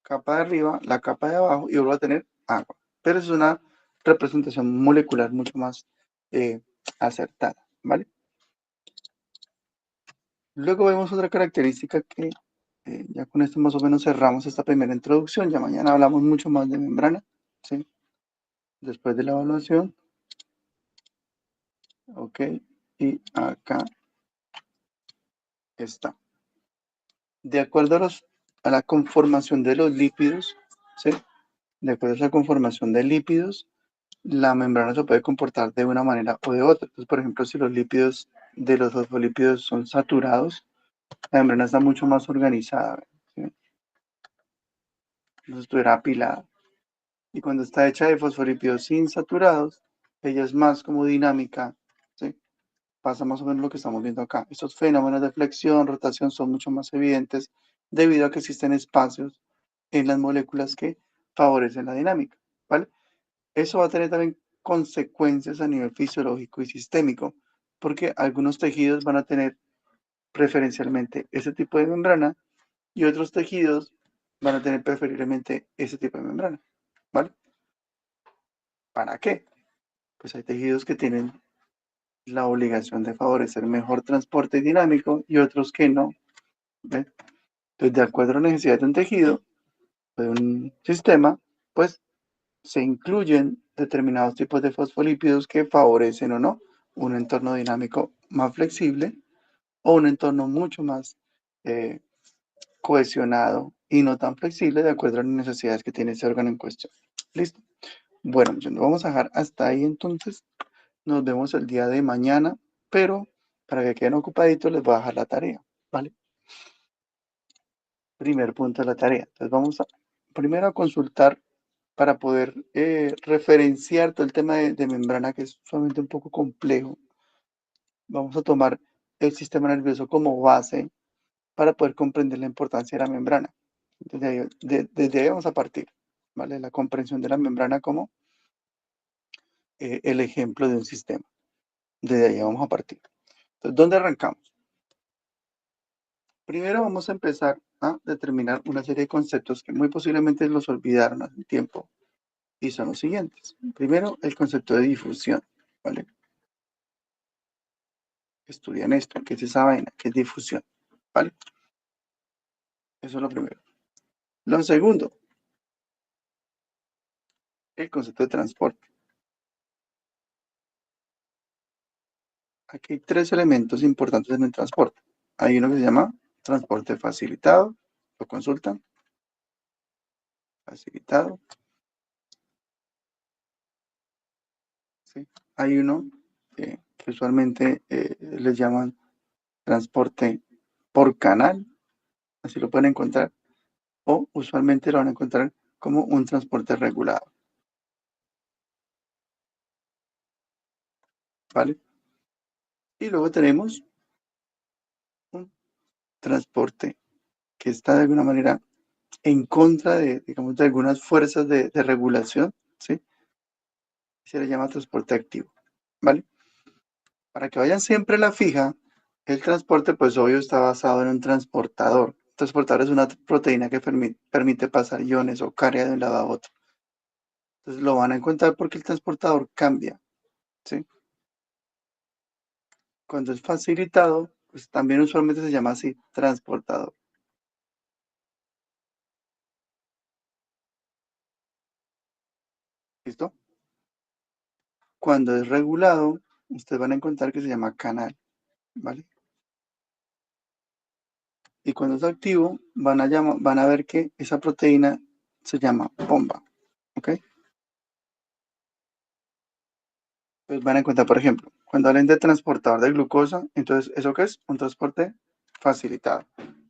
Speaker 1: capa de arriba, la capa de abajo, y vuelvo a tener agua. Pero es una representación molecular mucho más acertada, ¿vale? Luego vemos otra característica que ya con esto más o menos cerramos esta primera introducción. Ya mañana hablamos mucho más de membrana, ¿sí? Después de la evaluación. Ok, y acá está. De acuerdo a la conformación de los lípidos, ¿sí? De acuerdo a esa conformación de lípidos, la membrana se puede comportar de una manera o de otra. Entonces, por ejemplo, si los lípidos de los fosfolípidos son saturados, la membrana está mucho más organizada, ¿sí? Entonces estuviera apilada. Y cuando está hecha de fosfolípidos insaturados, ella es más como dinámica, ¿sí? Pasa más o menos lo que estamos viendo acá. Estos fenómenos de flexión, rotación son mucho más evidentes debido a que existen espacios en las moléculas que favorecen la dinámica, ¿vale? Eso va a tener también consecuencias a nivel fisiológico y sistémico, porque algunos tejidos van a tener preferencialmente ese tipo de membrana y otros tejidos van a tener preferiblemente ese tipo de membrana, ¿vale? ¿Para qué? Pues hay tejidos que tienen la obligación de favorecer mejor transporte dinámico y otros que no, ¿ves? Entonces, de acuerdo a la necesidad de un tejido, de un sistema, pues se incluyen determinados tipos de fosfolípidos que favorecen o no un entorno dinámico más flexible o un entorno mucho más cohesionado y no tan flexible de acuerdo a las necesidades que tiene ese órgano en cuestión. ¿Listo? Bueno, nos vamos a dejar hasta ahí entonces. Nos vemos el día de mañana, pero para que queden ocupaditos les voy a dejar la tarea, ¿vale? Primer punto de la tarea. Entonces vamos a primero a consultar para poder referenciar todo el tema de membrana, que es solamente un poco complejo. Vamos a tomar el sistema nervioso como base para poder comprender la importancia de la membrana. Desde ahí vamos a partir, ¿vale? La comprensión de la membrana como el ejemplo de un sistema. Desde ahí vamos a partir. Entonces, ¿dónde arrancamos? Primero vamos a empezar a determinar una serie de conceptos que muy posiblemente los olvidaron hace tiempo y son los siguientes. Primero, el concepto de difusión, ¿vale? Estudian esto, ¿qué es esa vaina? ¿Qué es difusión? ¿Vale? Eso es lo primero. Lo segundo, el concepto de transporte. Aquí hay tres elementos importantes en el transporte. Hay uno que se llama transporte facilitado, lo consultan, facilitado. ¿sí? Hay uno que usualmente les llaman transporte por canal, así lo pueden encontrar, o usualmente lo van a encontrar como un transporte regulado, ¿vale? Y luego tenemos un transporte que está de alguna manera en contra de, digamos, de algunas fuerzas de regulación, ¿sí? Se le llama transporte activo, ¿vale? Para que vayan siempre a la fija, el transporte, pues obvio, está basado en un transportador. El transportador es una proteína que permite pasar iones o carga de un lado a otro. Entonces lo van a encontrar porque el transportador cambia, ¿sí? Cuando es facilitado, pues también usualmente se llama así, transportador. ¿Listo? Cuando es regulado, ustedes van a encontrar que se llama canal, ¿vale? Y cuando es activo, van a ver que esa proteína se llama bomba, ¿ok? Pues van a encontrar, por ejemplo, cuando hablen de transportador de glucosa, entonces, ¿eso qué es? Un transporte facilitado.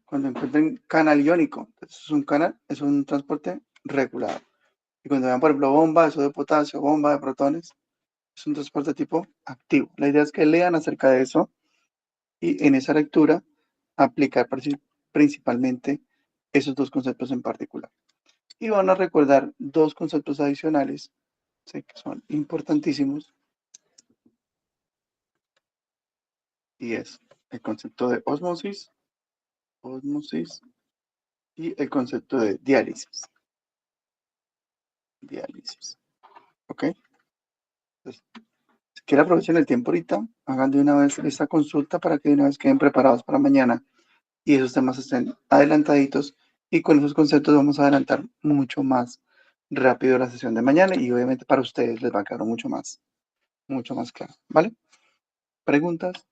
Speaker 1: Cuando encuentren canal iónico, entonces es un canal, es un transporte regulado. Y cuando vean, por ejemplo, bomba, eso de potasio, bomba de protones, es un transporte tipo activo. La idea es que lean acerca de eso y en esa lectura aplicar principalmente esos dos conceptos en particular. Y van a recordar dos conceptos adicionales, ¿sí? Que son importantísimos, y es el concepto de osmosis y el concepto de diálisis, ¿ok? Entonces, si quieren aprovechen el tiempo ahorita, hagan de una vez esta consulta para que de una vez queden preparados para mañana y esos temas estén adelantaditos y con esos conceptos vamos a adelantar mucho más rápido la sesión de mañana y obviamente para ustedes les va a quedar mucho más claro, ¿vale? ¿Preguntas?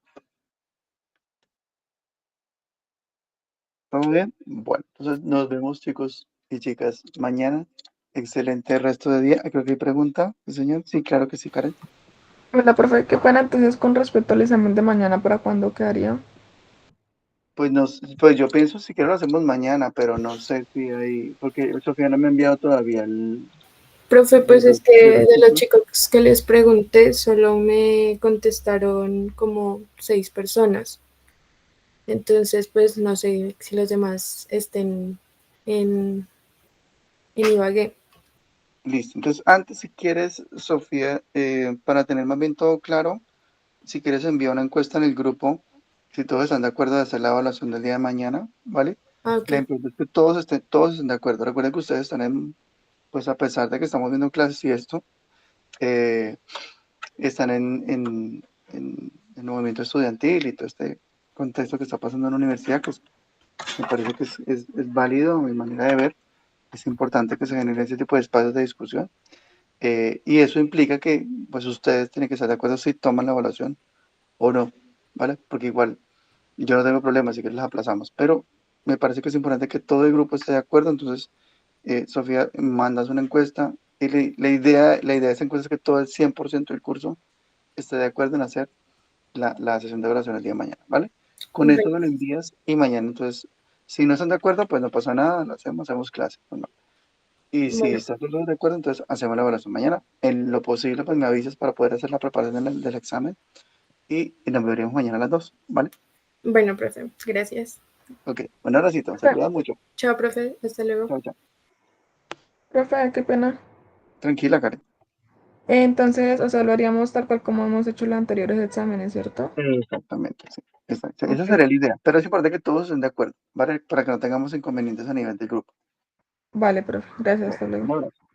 Speaker 1: ¿Todo bien? Bueno, entonces nos vemos chicos y chicas mañana. Excelente resto de día. Creo que hay pregunta, ¿sí, señor? Sí, claro que sí, Karen.
Speaker 2: Hola, profe, qué pena entonces con respecto al examen de mañana, ¿para cuándo quedaría?
Speaker 1: Pues yo pienso si quiero lo hacemos mañana, pero no sé si hay, porque Sofía no me ha enviado todavía
Speaker 3: Profe, pues es que
Speaker 1: los
Speaker 3: de los
Speaker 1: requisitos.
Speaker 3: chicos que les pregunté, solo me contestaron como 6 personas. Entonces, pues no sé si los demás estén en, en Ibagué.
Speaker 1: Listo. Entonces, antes, si quieres, Sofía, para tener más bien todo claro, si quieres envía una encuesta en el grupo, si todos están de acuerdo de hacer la evaluación del día de mañana, ¿vale?
Speaker 3: Ah, ok.
Speaker 1: La importante es que todos estén de acuerdo. Recuerden que ustedes están pues a pesar de que estamos viendo clases y esto, eh, están en movimiento estudiantil y todo este contexto que está pasando en la universidad, que me parece que es válido, mi manera de ver. Es importante que se genere ese tipo de espacios de discusión. Y eso implica que pues ustedes tienen que estar de acuerdo si toman la evaluación o no, ¿vale? Porque igual yo no tengo problemas, si que las aplazamos, pero me parece que es importante que todo el grupo esté de acuerdo. Entonces, Sofía, mandas una encuesta y la idea de esa encuesta es que todo el 100% del curso esté de acuerdo en hacer la sesión de evaluación el día de mañana, ¿vale? Con eso me
Speaker 3: Bueno,
Speaker 1: lo envías y mañana, entonces, si no están de acuerdo, pues no pasa nada, lo hacemos clase, pues no. Y si
Speaker 3: bueno,
Speaker 1: estás todos de acuerdo, entonces hacemos la evaluación mañana. En lo posible, pues me avisas para poder hacer la preparación del examen y nos veremos mañana a las 2, ¿vale?
Speaker 3: bueno, profe, gracias.
Speaker 1: Ok, un abracito, se
Speaker 2: Profe,
Speaker 1: cuidan mucho.
Speaker 3: Chao, profe, hasta luego.
Speaker 1: Chao, chao.
Speaker 2: profe, qué pena.
Speaker 1: Tranquila, Karen.
Speaker 2: Entonces, o sea, lo haríamos tal cual como hemos hecho los anteriores exámenes, ¿cierto?
Speaker 1: Exactamente, sí. Esa
Speaker 2: Ok.
Speaker 1: sería la idea. Pero es importante que todos estén de acuerdo, ¿vale? Para que no tengamos inconvenientes a nivel del grupo.
Speaker 2: Vale, profe. Gracias,
Speaker 1: Bueno,
Speaker 2: hasta luego.
Speaker 1: un abrazo.